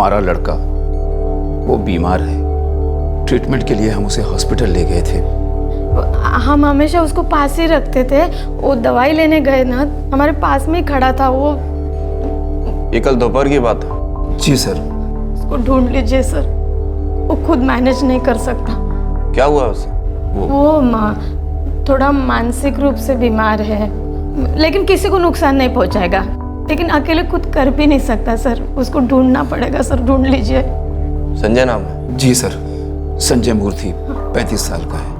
हमारा लड़का वो बीमार है, ट्रीटमेंट के लिए हम उसे हॉस्पिटल ले गए थे। हम हमेशा उसको पास ही रखते थे। वो दवाई लेने गए ना, हमारे पास में ही खड़ा था वो। ये कल दोपहर की बात है? जी सर। उसको ढूंढ लीजिए सर, वो खुद मैनेज नहीं कर सकता। क्या हुआ उसे? वो थोड़ा मानसिक रूप से बीमार है, लेकिन किसी को नुकसान नहीं पहुंचाएगा, लेकिन अकेले खुद कर भी नहीं सकता सर। उसको ढूंढना पड़ेगा सर, ढूंढ लीजिए। संजय नाम है? जी सर, संजय मूर्ति, 35 साल का है।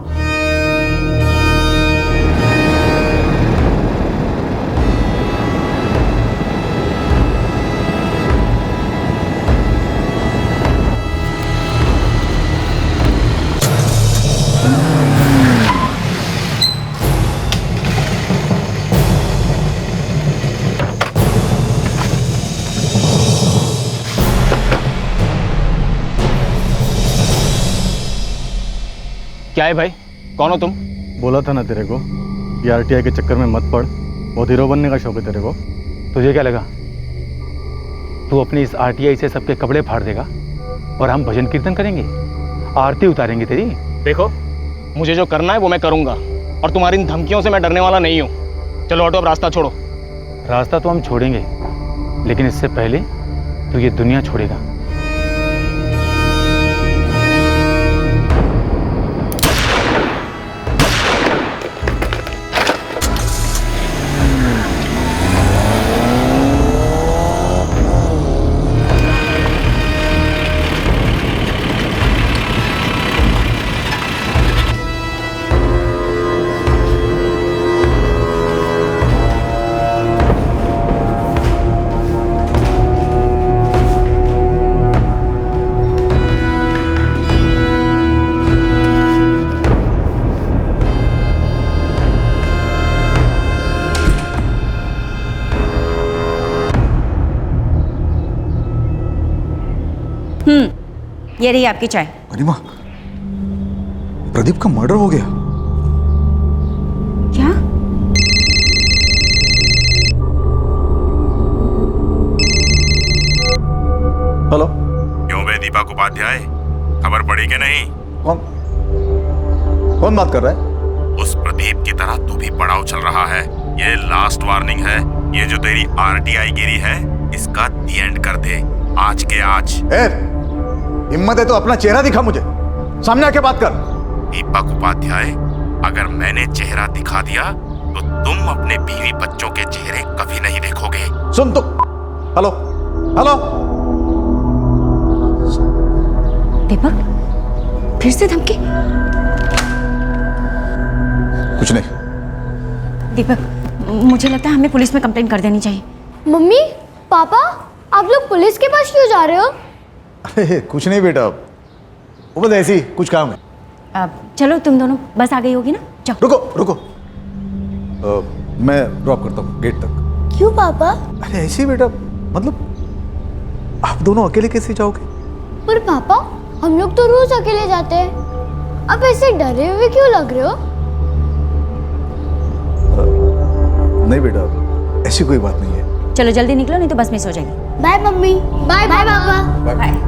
क्या है भाई, कौन हो तुम? बोला था ना तेरे को, ये आरटीआई के चक्कर में मत पड़। बहुत हीरो बनने का शौक है तेरे को। तुझे क्या लगा तू अपनी इस आरटीआई से सबके कपड़े फाड़ देगा और हम भजन कीर्तन करेंगे, आरती उतारेंगे तेरी? देखो, मुझे जो करना है वो मैं करूंगा, और तुम्हारी इन धमकियों से मैं डरने वाला नहीं हूँ। चलो ऑटो, अब रास्ता छोड़ो। रास्ता तो हम छोड़ेंगे, लेकिन इससे पहले तू ये दुनिया छोड़ेगा। ये रही आपकी चाय। गरिमा, प्रदीप का मर्डर हो गया। क्या? हेलो। क्यों बे दीपक उपाध्याय, खबर पड़ी कि नहीं? कौन बात कर रहा है? उस प्रदीप की तरह तू भी बड़ा उछल रहा है। ये लास्ट वार्निंग है। ये जो तेरी आरटीआई गिरी है, इसका दी एंड कर दे, आज के आज। हिम्मत है तो अपना चेहरा दिखा मुझे, सामने आके बात कर। दीपक उपाध्याय, अगर मैंने चेहरा दिखा दिया तो तुम अपने बीवी बच्चों के चेहरे कभी नहीं देखोगे। सुन तो। Hello hello. दीपक, फिर से धमकी? कुछ नहीं। दीपक, मुझे लगता है हमें पुलिस में कंप्लेंट कर देनी चाहिए। मम्मी, पापा, आप लोग पुलिस के पास क्यों जा रहे हो? अरे कुछ नहीं बेटा, वो बस ऐसे ही कुछ काम है। चलो तुम दोनों, बस आ गई होगी ना, जाओ। रुको रुको, मैं ड्रॉप करता हूँ गेट तक। क्यों पापा? अरे ऐसे ही बेटा, मतलब आप दोनों अकेले कैसे जाओगे? पर पापा, हम लोग तो रोज अकेले जाते हैं। आप ऐसे डरे हुए क्यों लग रहे हो? नहीं बेटा, ऐसी कोई बात नहीं है। चलो जल्दी निकलो, नहीं तो बस मिस हो जाएगी। Bye mummy. Bye bye papa. Bye.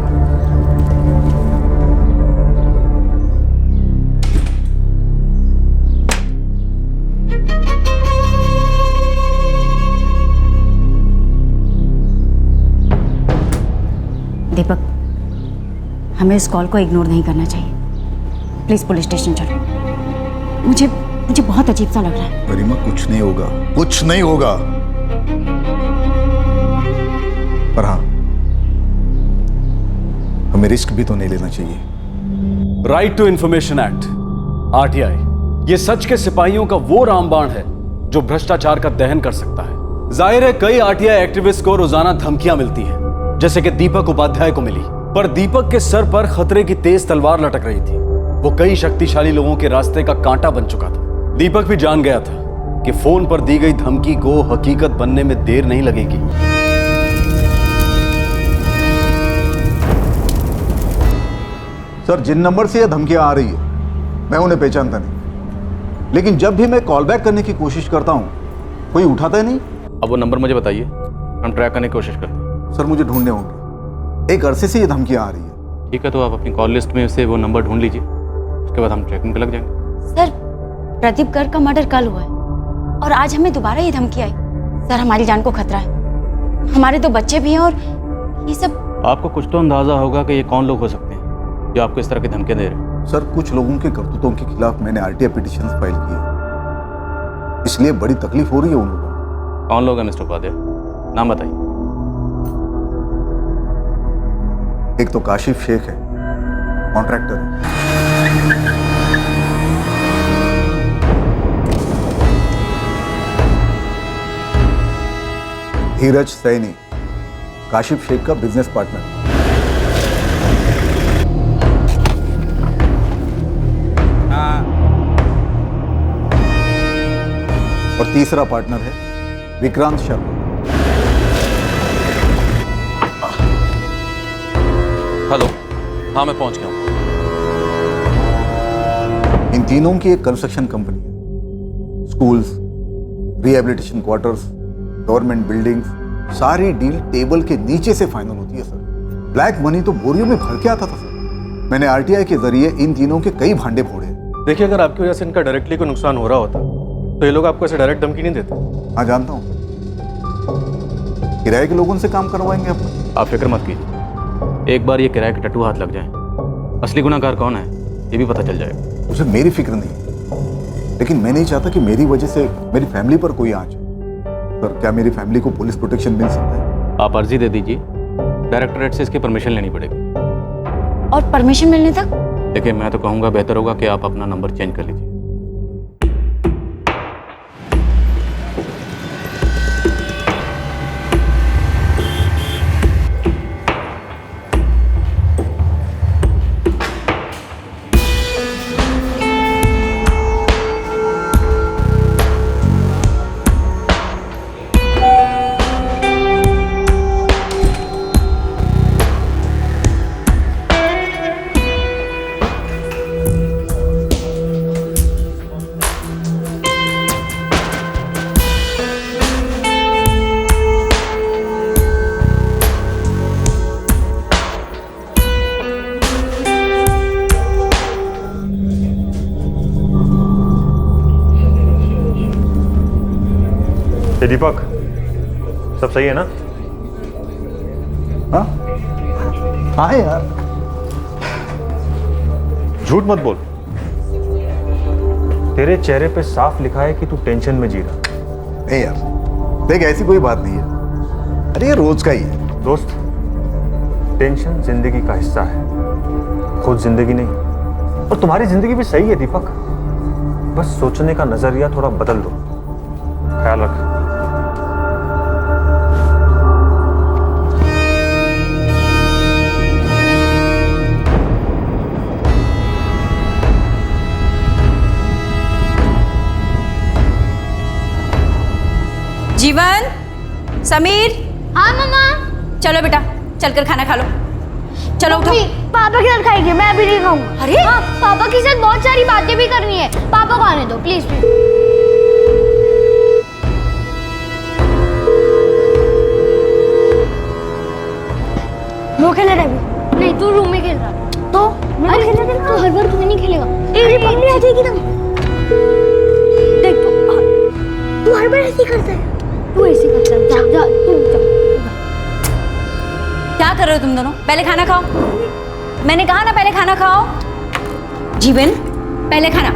Deepak, हमें इस कॉल को इग्नोर नहीं करना चाहिए। प्लीज पुलिस स्टेशन चलो। मुझे बहुत अजीब सा लग रहा है। गरिमा, कुछ नहीं होगा, कुछ नहीं होगा। पर हाँ, हमें रिस्क भी तो नहीं लेना चाहिए। Right to information act, RTI, ये सच के सिपाहियों का वो रामबाण है जो भ्रष्टाचार का दहन कर सकता है। जाहिर है कई आरटीआई एक्टिविस्ट को रोजाना धमकियां मिलती हैं, जैसे कि दीपक उपाध्याय को मिली। पर दीपक के सर पर खतरे की तेज तलवार लटक रही थी। वो कई शक्तिशाली लोगों के रास्ते का कांटा बन चुका था। दीपक भी जान गया था कि फोन पर दी गई धमकी को हकीकत बनने में देर नहीं लगेगी। सर, जिन नंबर से यह धमकियां आ रही है, मैं उन्हें पहचानता नहीं, लेकिन जब भी मैं कॉल बैक करने की कोशिश करता हूं, कोई उठाता ही नहीं। अब वो नंबर मुझे बताइए, हम ट्रैक करने की कोशिश करते हैं। सर, मुझे ढूंढने होंगे। एक अरसे से ये धमकियां आ रही है। ठीक है, तो आप अपनी कॉल लिस्ट में से वो नंबर ढूंढ लीजिए, उसके बाद हम ट्रैकिंग पे लग जाएंगे। सर, प्रदीप गर्ग का मर्डर कल हुआ है और आज हमें दोबारा ये धमकी आई। सर, हमारी जान को खतरा है, हमारे 2 बच्चे भी हैं और ये सब। आपको कुछ तो अंदाजा होगा कि ये कौन लोग हो सकते हैं जो आपको इस तरह की धमकियां दे रहे हैं। सर, कुछ लोगों के करतूतों के खिलाफ मैंने आरटीआई पिटीशन फाइल की है, इसलिए बड़ी तकलीफ हो रही है उन लोगों को। कौन लोग हैं मिस्टर उपाध्याय, नाम बताइए। एक तो काशिफ शेख है, कॉन्ट्रैक्टर है। धीरज सैनी, काशिफ शेख का बिजनेस पार्टनर। और तीसरा पार्टनर है विक्रांत शर्मा। हेलो, हाँ मैं पहुंच गया हूँ। इन तीनों की एक कंस्ट्रक्शन कंपनी है। Schools, rehabilitation quarters, government buildings, सारी डील टेबल के नीचे से फाइनल होती है सर। ब्लैक मनी तो बोरियों में भर के आता था सर। मैंने आरटीआई के जरिए इन तीनों के कई भांडे फोड़े। देखिए, अगर आपकी वजह से इनका डायरेक्टली कोई नुकसान हो रहा होता तो ये लोग आपको ऐसे डायरेक्ट धमकी नहीं देते। हाँ जानता हूँ, किराए के लोगों से काम करवाएंगे आप। आप फिक्र मत कीजिए, एक बार ये किराए के टट्टू हाथ लग जाए, असली गुनाहगार कौन है ये भी पता चल जाएगा। मुझे मेरी फिक्र नहीं, लेकिन मैं नहीं चाहता कि मेरी वजह से मेरी फैमिली पर कोई आंच। सर, क्या मेरी फैमिली को पुलिस प्रोटेक्शन मिल सकता है? आप अर्जी दे दीजिए, डायरेक्टरेट से इसकी परमिशन लेनी पड़ेगी। और परमिशन मिलने तक? देखिए, मैं तो कहूँगा बेहतर होगा कि आप अपना नंबर चेंज कर लीजिए। दीपक, सब सही है ना? हाँ हाँ यार, झूठ मत बोल। तेरे चेहरे पे साफ लिखा है कि तू टेंशन में जी रहा। नहीं यार, देख ऐसी कोई बात नहीं है। अरे ये रोज का ही है। दोस्त, टेंशन जिंदगी का हिस्सा है, खुद जिंदगी नहीं। और तुम्हारी जिंदगी भी सही है दीपक, बस सोचने का नजरिया थोड़ा बदल दो। ख्याल रख। जीवन, समीर। हाँ मम्मा। चलो बेटा, चलकर खाना खा लो। चलो उठो। पापा के साथ खाएंगे, मैं अभी नहीं खाऊंगा। अरे हाँ, पापा के साथ बहुत सारी बातें भी करनी है। पापा को आने दो प्लीज प्लीज। वो खेल रहा है? नहीं, तू रूम में खेल रहा। तो अरे तू हर बार तू नहीं खेलेगा। मम्मी आ जाएगी ना। देख तू हर बार ऐसे करता है। तू ऐसे करता है। जा जा तू जा। क्या कर रहे हो तुम दोनों? पहले खाना खाओ। मैंने कहा ना पहले खाना खाओ। जीवन, पहले खाना।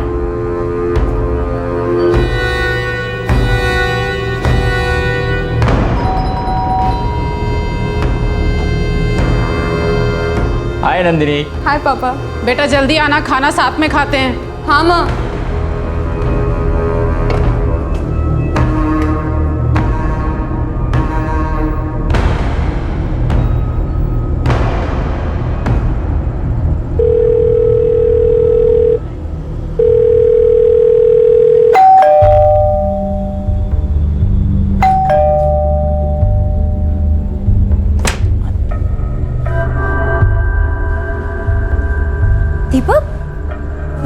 हाय नंदिनी। हाय पापा। बेटा जल्दी आना, खाना साथ में खाते हैं। हाँ माँ। दीपक,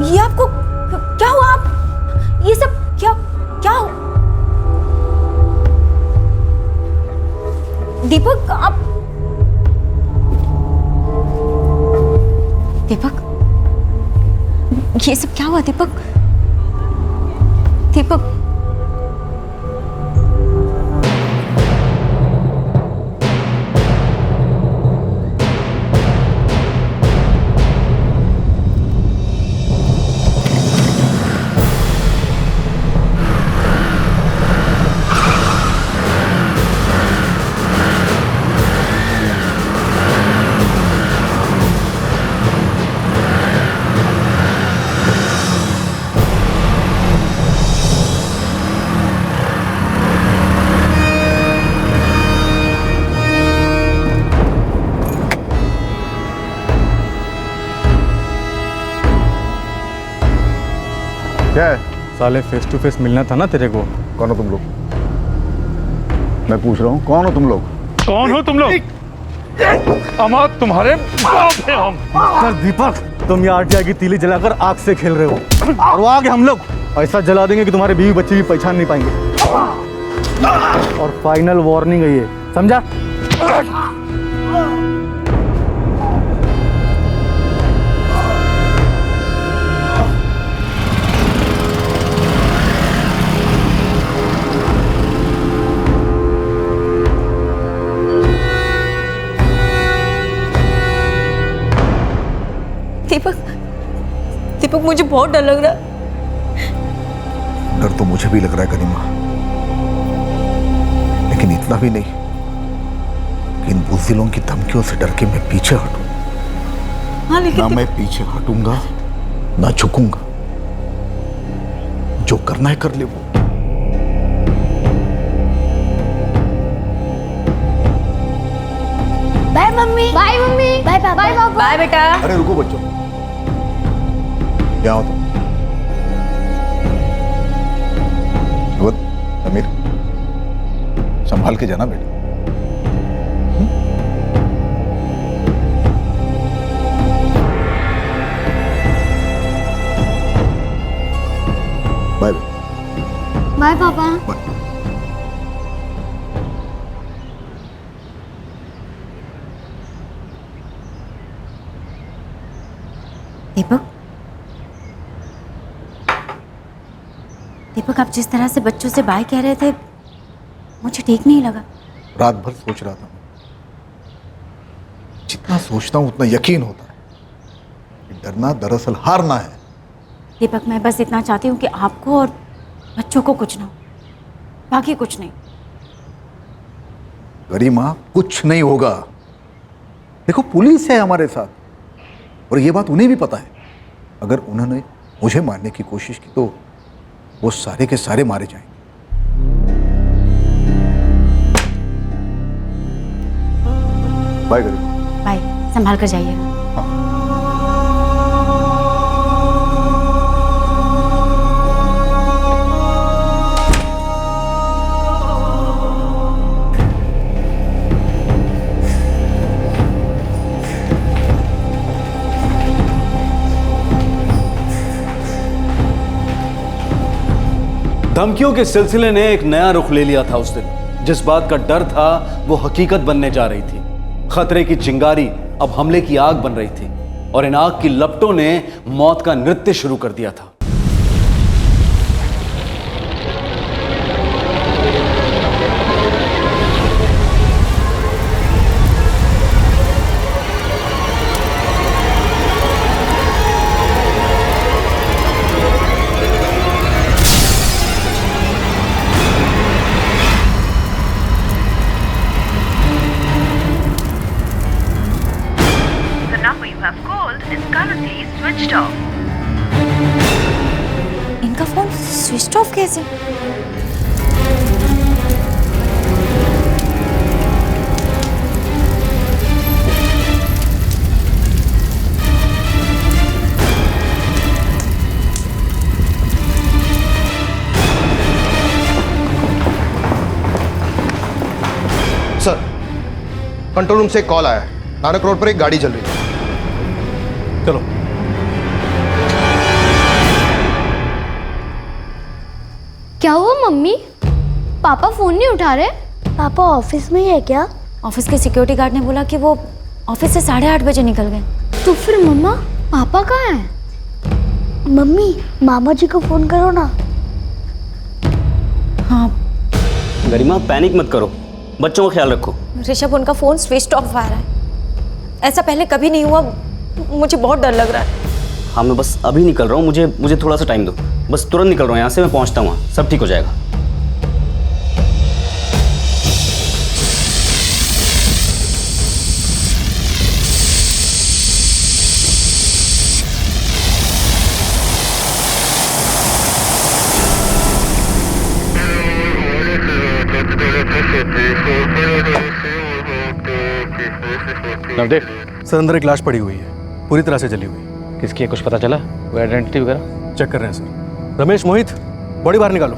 ये आपको क्या हुआ? आप ये सब क्या क्या हो? दीपक, आप दीपक, ये सब क्या हुआ दीपक? दीपक, क्या है? साले फेस टू फेस मिलना था ना तेरे को। कौन हो तुम लोग? मैं पूछ रहा हूँ, कौन हो तुम लोग? कौन हो तुम लोग? अमाद तुम्हारे बाप हैं हम। सर दीपक, तुम ये आरटीआई की तीली जलाकर आग से खेल रहे हो, और वो आग हम लोग ऐसा जला देंगे कि तुम्हारे बीवी बच्चे भी पहचान नहीं पाएंगे। और फाइनल वार्निंग है ये, समझा? दीपक, दीपक मुझे बहुत डर लग रहा है। डर तो मुझे भी लग रहा है करीमा, लेकिन इतना भी नहीं कि इन बुज़दिलों की धमकियों से डर के मैं पीछे हटूं। हाँ, लेकिन ना मैं पीछे हटूंगा ना झुकूंगा। जो करना है कर ले वो। Bye mummy, bye mummy, bye papa, bye papa, bye बेटा। अरे रुको बच्चों, क्या हो तुम? अमीर, संभाल के जाना बेटा। बाय बाय पापा। दीपक, दीपक, आप जिस तरह से बच्चों से बाय कह रहे थे मुझे ठीक नहीं लगा। रात भर सोच रहा था। जितना सोचता हूं उतना यकीन होता है कि डरना दरअसल हारना है। दीपक, मैं बस इतना चाहती हूँ कि आपको और बच्चों को कुछ ना हो, बाकी कुछ नहीं। गरिमा, कुछ नहीं होगा। देखो, पुलिस है हमारे साथ, और ये बात उन्हें भी पता है। अगर उन्होंने मुझे मारने की कोशिश की तो वो सारे के सारे मारे जाएंगे। बाय गरिमा। बाय, संभाल कर जाइएगा। धमकियों के सिलसिले ने एक नया रुख ले लिया था उस दिन। जिस बात का डर था वो हकीकत बनने जा रही थी। खतरे की चिंगारी अब हमले की आग बन रही थी, और इन आग की लपटों ने मौत का नृत्य शुरू कर दिया था। इनका फोन स्विच ऑफ कैसे? सर, कंट्रोल रूम से एक कॉल आया है। नानक रोड पर एक गाड़ी चल रही है। चलो। क्या हुआ मम्मी? पापा फोन नहीं उठा रहे? पापा ऑफिस में ही है क्या? ऑफिस के सिक्योरिटी गार्ड ने बोला कि वो ऑफिस से 8:30 बजे निकल गए। तो फिर मम्मा? पापा कहाँ हैं? मम्मी, मामा जी को फोन करो ना। हाँ गरिमा पैनिक मत करो, बच्चों का ख्याल रखो। ऋषभ, उनका फोन स्विच ऑफ आ रहा है। ऐसा पहले कभी नहीं हुआ, मुझे बहुत डर लग रहा है। हाँ मैं बस अभी निकल रहा हूँ, मुझे थोड़ा सा टाइम दो, बस तुरंत निकल रहा हूँ यहाँ से, मैं पहुँचता हूँ, सब ठीक हो जाएगा। नवदेव सर अंदर एक लाश पड़ी हुई है, पूरी तरह से जली हुई। किसकी है, कुछ पता चला? कोई आइडेंटिटी वगैरह? चेक कर रहे हैं सर। रमेश, मोहित, बॉडी बाहर निकालो।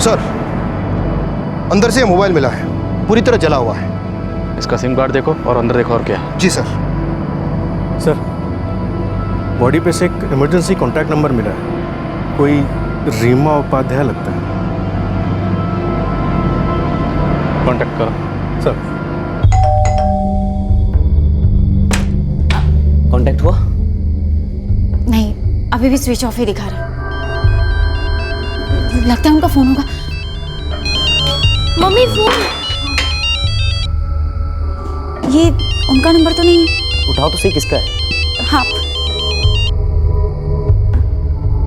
सर अंदर से मोबाइल मिला है, पूरी तरह जला हुआ है। इसका सिम कार्ड देखो और अंदर देखो और क्या है। जी सर। सर बॉडी पे से एक इमरजेंसी कॉन्टैक्ट नंबर मिला है, कोई रीमा उपाध्याय लगता है। कांटेक्ट करो। सर कांटेक्ट हुआ? नहीं, अभी भी स्विच ऑफ ही दिखा रहा है। लगता है उनका फोन होगा। Mummy phone. ये उनका नंबर तो नहीं है। उठाओ तो सही, किसका है? हाँ।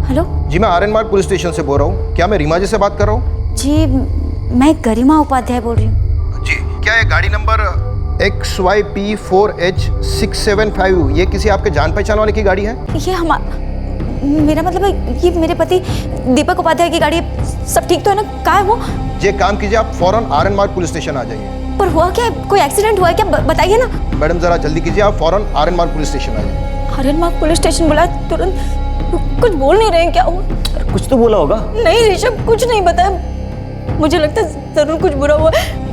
हेलो जी, मैं आर्यन मार्ग पुलिस स्टेशन से बोल रहा हूँ। क्या मैं रीमा जी से बात कर रहा हूँ? जी, मैं गरिमा उपाध्याय बोल रही हूँ। जी, क्या ये गाड़ी नंबर XYP4H675 ये किसी आपके जान पहचान वाले की गाड़ी है? ये मेरा मतलब है, ये मेरे पति दीपक उपाध्याय की गाड़ी है। सब ठीक तो है ना? कहाँ है वो? ये काम कीजिए, आप फौरन आर्यन मार्ग पुलिस स्टेशन आ जाइए। पर हुआ क्या है? कोई एक्सीडेंट हुआ है क्या? बताइए ना। मैडम जरा जल्दी कीजिए, आप फौरन आर्यन मार्ग पुलिस स्टेशन आ जाइए। आर्यन मार्ग पुलिस स्टेशन बुलाया तुरंत? कुछ बोल नहीं रहे हैं क्या? हुआ कुछ तो बोला होगा। नहीं ऋषभ, कुछ नहीं बताया। मुझे लगता है जरूर कुछ बुरा हुआ है।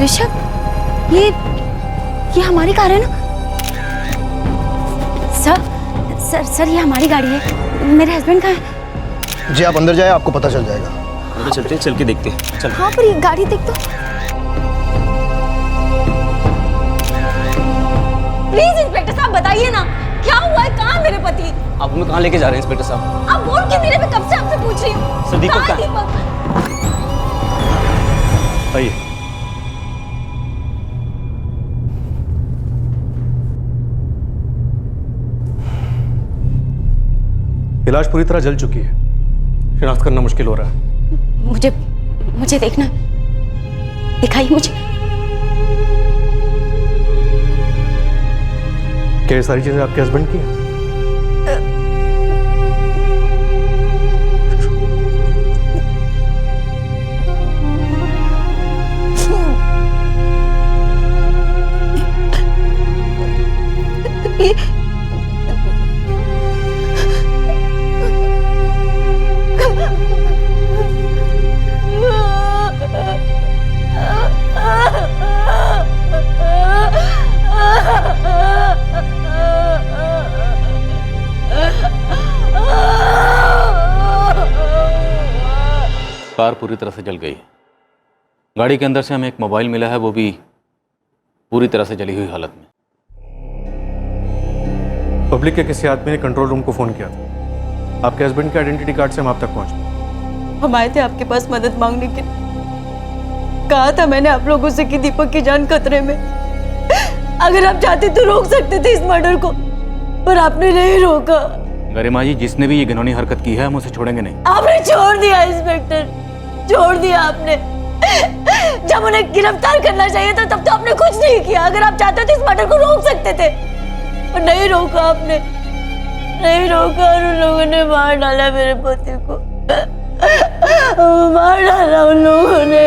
ऋषभ, ये हमारी कार है ना? सर ये हमारी गाड़ी है। मेरे हस्बैंड कहाँ है? जी आप अंदर जाए, आपको पता चल जाएगा। अंदर चलते हैं, चल के देखते हैं। चल। हाँ पर ये गाड़ी देख तो। प्लीज इंस्पेक्टर साहब बताइए ना, क्या हुआ है? कहाँ मेरे पति? आप हमें कहाँ लेके जा रहे हैं इंस्पेक्टर साहब? आप बोल के मेरे, मैं कब से आपसे पूछ रही हूँ। सर दीपक कहाँ का? आइए। लाश पूरी तरह जल चुकी है, शिनाख्त करना मुश्किल हो रहा है। मुझे देखना, दिखाइए मुझे। क्या ये सारी चीजें आपके हस्बैंड की हैं? कार पूरी तरह से जल गई है। गाड़ी के अंदर से हमें एक मोबाइल मिला है, वो भी पूरी तरह से जली हुई हालत में। पब्लिक के किसी आदमी ने कंट्रोल रूम को फोन किया था। आपके हस्बैंड के आइडेंटिटी कार्ड से हम आप तक पहुंचे। हम आए थे आपके पास मदद मांगने के। कहा था मैंने आप लोगों से कि दीपक की जान खतरे में। अगर आप चाहते तो रोक सकते थे इस मर्डर को, पर आपने नहीं रोका। गरिमा जी, जिसने भी ये घिनौनी हरकत की है हम उसे छोड़ेंगे नहीं। आपने छोड़ दिया इंस्पेक्टर, छोड़ दिया आपने। जब उन्हें गिरफ्तार करना चाहिए था तब तो आपने कुछ नहीं किया। अगर आप चाहते तो इस मर्डर को रोक सकते थे, और नहीं रोका आपने, नहीं रोका। और उन लोगों ने मार डाला मेरे पति को, मार डाला उन लोगों ने।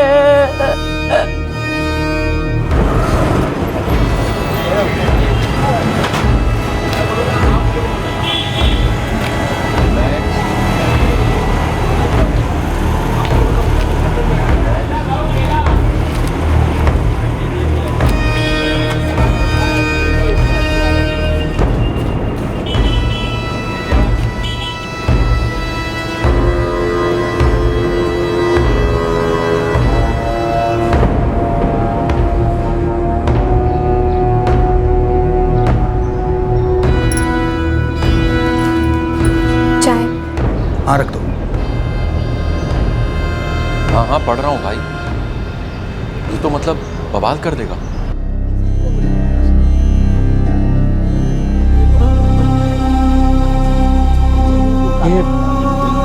बवाल कर देगा।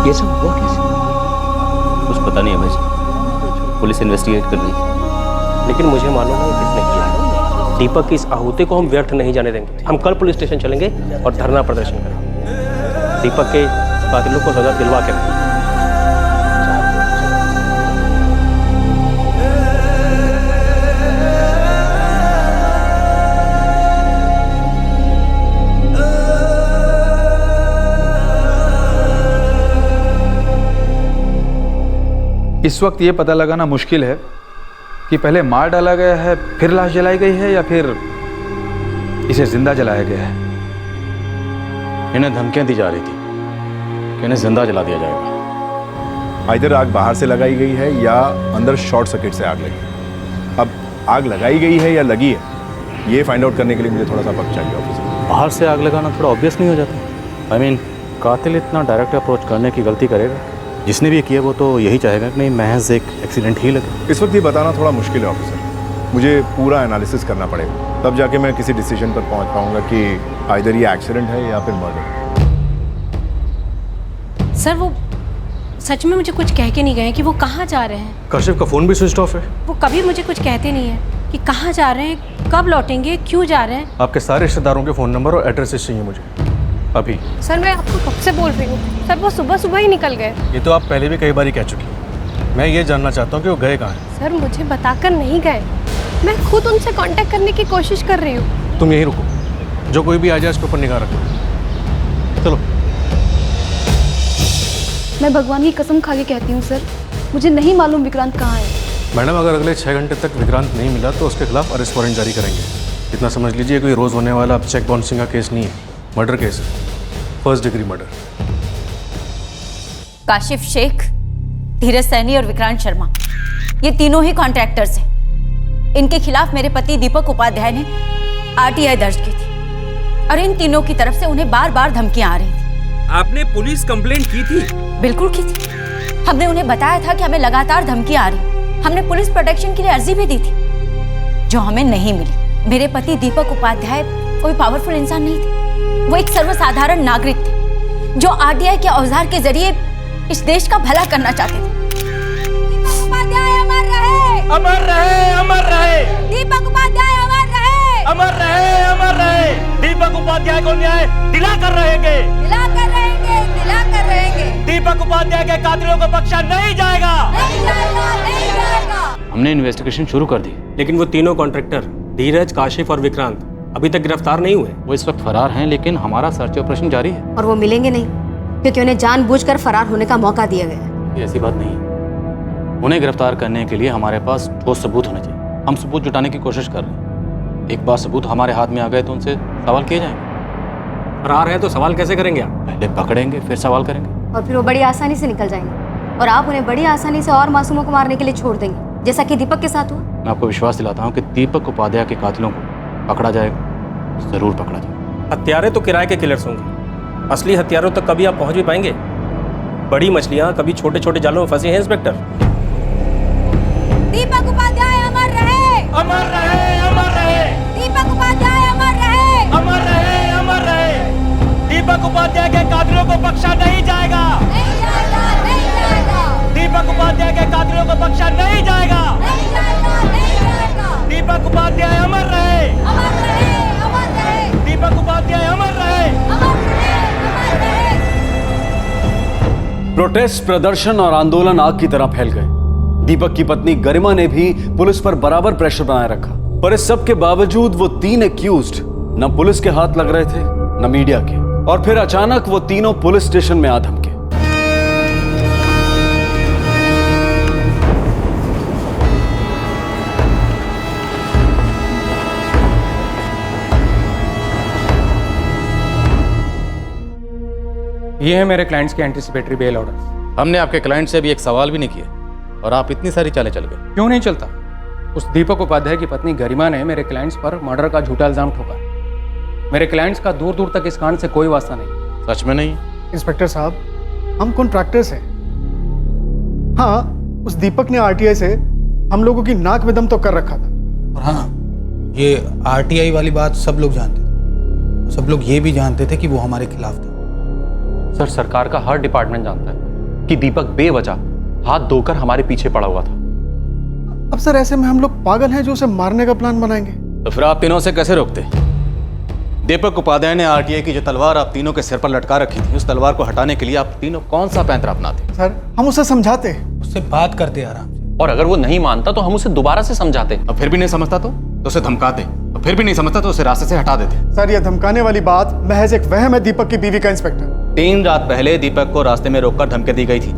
ये सब हुआ कैसे? कुछ पता नहीं है भाई, पुलिस इन्वेस्टिगेट कर रही है। लेकिन मुझे मालूम है किसने किया है। दीपक की इस आहुति को हम व्यर्थ नहीं जाने देंगे। हम कल पुलिस स्टेशन चलेंगे और धरना प्रदर्शन करेंगे। दीपक के कातिलों को सजा दिलवा के रहेंगे। इस वक्त ये पता लगाना मुश्किल है कि पहले मार डाला गया है फिर लाश जलाई गई है या फिर इसे जिंदा जलाया गया है। इन्हें धमकियां दी जा रही थी कि इन्हें जिंदा जला दिया जाएगा। इधर आग बाहर से लगाई गई है या अंदर शॉर्ट सर्किट से आग लगी। अब आग लगाई गई है या लगी है, ये फाइंड आउट करने के लिए मुझे थोड़ा सा वक्त चाहिए ऑफिसर। बाहर से आग लगाना थोड़ा ऑब्वियस नहीं हो जाता? I mean, कातिल इतना डायरेक्ट अप्रोच करने की गलती करेगा? जिसने भी किया वो तो यही चाहेगा कि नहीं महज एक एक्सीडेंट ही लगे। इस वक्त ये बताना थोड़ा मुश्किल है ऑफिसर, मुझे पूरा एनालिसिस करना पड़ेगा, तब जाके मैं किसी डिसीजन पर पहुंच पाऊंगा कि आइदर ये एक्सीडेंट है या फिर मर्डर। सर वो सच में मुझे कुछ कह के नहीं गए कि वो कहाँ जा रहे हैं। काशिफ का फोन भी स्विच ऑफ है। वो कभी मुझे कुछ कहते नहीं है कि कहाँ जा रहे हैं, कब लौटेंगे, क्यों जा रहे हैं। आपके सारे रिश्तेदारों के फ़ोन नंबर और एड्रेसेस चाहिए मुझे अभी। सर मैं आपको कब से बोल रही हूँ सर, वो सुबह सुबह ही निकल गए। ये तो आप पहले भी कई बार कह चुकी हैं। मैं ये जानना चाहता हूँ कि वो गए कहाँ हैं। सर मुझे बताकर नहीं गए, मैं खुद उनसे कांटेक्ट करने की कोशिश कर रही हूँ। तुम यहीं रुको, जो कोई भी आ जाए उसके ऊपर निगाह रखो। चलो। मैं भगवान की कसम खा के कहती हूँ सर, मुझे नहीं मालूम विक्रांत कहाँ है। मैडम अगर अगले 6 घंटे तक विक्रांत नहीं मिला तो उसके खिलाफ अरेस्ट वारंट जारी करेंगे। इतना समझ लीजिए कोई रोज़ होने वाला चेक बाउंसिंग का केस नहीं है, मर्डर केस है, 1st degree murder. Kashif Sheikh, Dheeraj Saini और विक्रांत शर्मा, ये तीनों ही कॉन्ट्रैक्टर्स हैं। इनके खिलाफ मेरे पति दीपक उपाध्याय ने आरटीआई दर्ज की थी और इन तीनों की तरफ से उन्हें बार बार धमकियां आ रही थी। आपने पुलिस कंप्लेंट की थी? बिल्कुल की थी। हमने उन्हें बताया था कि हमें लगातार धमकियां आ रही। हमने पुलिस प्रोटेक्शन के लिए अर्जी भी दी थी जो हमें नहीं मिली। मेरे पति दीपक उपाध्याय कोई पावरफुल इंसान नहीं थे, वो एक सर्वसाधारण नागरिक थे जो आरटीआई के औजार के जरिए इस देश का भला करना चाहते थे। दीपक उपाध्याय अमर रहे, अमर रहे, अमर रहे। दीपक उपाध्याय अमर रहे, अमर रहे, अमर रहे। दीपक उपाध्याय को न्याय दिला कर रहेंगे, दिला कर रहेंगे, दिला कर रहेंगे। दीपक उपाध्याय के कातिलों को बख्शा नहीं जाएगा, नहीं जाएगा, नहीं जाएगा। हमने इन्वेस्टिगेशन शुरू कर दी, लेकिन वो तीनों कॉन्ट्रैक्टर धीरज, काशिफ और विक्रांत अभी तक गिरफ्तार नहीं हुए। वो इस वक्त फरार हैं, लेकिन हमारा सर्च ऑपरेशन जारी है। और वो मिलेंगे नहीं क्योंकि उन्हें जानबूझकर फरार होने का मौका दिया गया है। ये ऐसी बात नहीं है। उन्हें गिरफ्तार करने के लिए हमारे पास ठोस सबूत होने चाहिए। हम सबूत जुटाने की कोशिश कर रहे हैं। एक बार सबूत हमारे हाथ में आ गए तो उनसे सवाल किए जाएंगे। फरार हैं तो सवाल कैसे करेंगे आप? पहले पकड़ेंगे फिर सवाल करेंगे। और फिर वो बड़ी आसानी से निकल जाएंगे और आप उन्हें बड़ी आसानी से और मासूमों को मारने के लिए छोड़ देंगे, जैसा कि दीपक के साथ हुआ। मैं आपको विश्वास दिलाता हूँ कि दीपक उपाध्याय के कातिलों को पकड़ा जाएगा, जरूर पकड़ा जाएगा। हत्यारे तो किराए के किलर्स होंगे, असली हत्यारों तक कभी आप पहुंच भी पाएंगे? बड़ी मछलियां कभी छोटे छोटे जालों में फंसी हैं इंस्पेक्टर। दीपक उपाध्याय अमर रहे, अमर रहे, अमर रहे। दीपक उपाध्याय अमर रहे, अमर रहे, अमर रहे। दीपक उपाध्याय के कातिलों को बख्शा नहीं जाएगा, नहीं जाएगा, नहीं जाएगा। दीपक उपाध्याय के कातिलों को बख्शा नहीं जाएगा, नहीं जाएगा, नहीं जाएगा। दीपक उपाध्याय अमर रहे, अमर रहे, अमर रहे। दीपक उपाध्याय अमर रहे, अमर रहे, अमर रहे। प्रोटेस्ट, प्रदर्शन और आंदोलन आग की तरह फैल गए। दीपक की पत्नी गरिमा ने भी पुलिस पर बराबर प्रेशर बनाए रखा, पर इस सब के बावजूद वो 3 एक्यूज्ड न पुलिस के हाथ लग रहे थे न मीडिया के। और फिर अचानक वो तीनों पुलिस स्टेशन में आ धमके। ये है मेरे क्लाइंट्स के एंटीसिपेटरी बेल ऑर्डर। हमने आपके क्लाइंट से अभी एक सवाल भी नहीं किया और आप इतनी सारी चालें चल गए। क्यों नहीं चलता? उस दीपक उपाध्याय की पत्नी गरिमा ने मेरे क्लाइंट्स पर मर्डर का झूठा इल्जाम ठोका। मेरे क्लाइंट्स का दूर दूर तक इस कांड से कोई वास्ता नहीं। सच में नहीं? इंस्पेक्टर साहब, हम कॉन्ट्रैक्टर्स हैं। हाँ, उस दीपक ने आरटीआई से हम लोगों की नाक में दम तो कर रखा था, और हाँ, ये आरटीआई वाली बात सब लोग जानते थे। सब लोग ये भी जानते थे कि वो हमारे खिलाफ था। सर, सरकार का हर डिपार्टमेंट जानता है कि दीपक बेवजह हाथ धोकर हमारे पीछे पड़ा हुआ था। अब सर ऐसे में हम लोग पागल हैं जो उसे मारने का प्लान बनाएंगे? तो फिर आप तीनों से कैसे रोकते? दीपक उपाध्याय ने आरटीआई की जो तलवार आप तीनों के सिर पर लटका रखी थी, उस तलवार को हटाने के लिए आप तीनों कौन सा पैंतरा अपनाते? सर हम उसे समझाते, उससे बात करते आराम से। और अगर वो नहीं मानता तो हम उसे दोबारा से समझाते। अब फिर भी नहीं समझता तो उसे धमकाते। अब फिर भी नहीं समझता तो उसे रास्ते से हटा देते। सर ये धमकाने वाली बात महज एक वहम है दीपक की बीवी का इंस्पेक्टर। 3 रात पहले दीपक को रास्ते में रोककर धमकी दी गई थी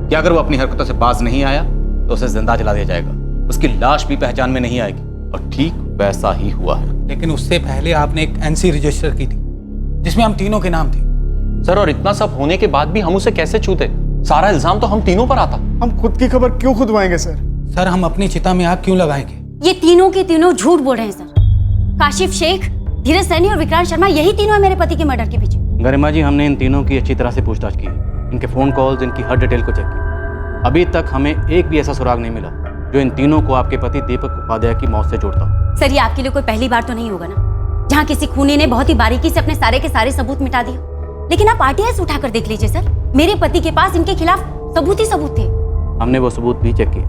कि अगर वो अपनी हरकतों से बाज नहीं आया तो उसे जिंदा जला दिया जाएगा, उसकी लाश भी पहचान में नहीं आएगी। और ठीक वैसा ही हुआ है। लेकिन उससे पहले आपने एक एनसी रजिस्टर की थी जिसमें हम तीनों के नाम थे। सर, और इतना सब होने के बाद भी हम उसे कैसे छूते? सारा इल्जाम तो हम तीनों पर आता। हम खुद की खबर क्यों खुदवाएंगे सर? सर, हम अपनी चिता में आग क्यों लगाएंगे? ये तीनों के तीनों झूठ बोल रहे हैं सर। काशिफ शेख, धीरज सैनी और विक्रांत शर्मा, यही तीनों है मेरे पति के मर्डर के पीछे। गरिमा जी, हमने इन तीनों की अच्छी तरह से पूछताछ की, इनके फोन कॉल्स, इनकी हर डिटेल को चेक किया। अभी तक हमें एक भी ऐसा सुराग नहीं मिला जो इन तीनों को आपके पति दीपक उपाध्याय की मौत से जोड़ता। सर ये आपके लिए कोई पहली बार तो नहीं होगा ना जहाँ किसी खूनी ने बहुत ही बारीकी से अपने सारे के सारे सबूत मिटा दिया। लेकिन आप आरटीआई से उठाकर देख लीजिए सर, मेरे पति के पास इनके खिलाफ सबूत ही सबूत थे। हमने वो सबूत भी चेक किए,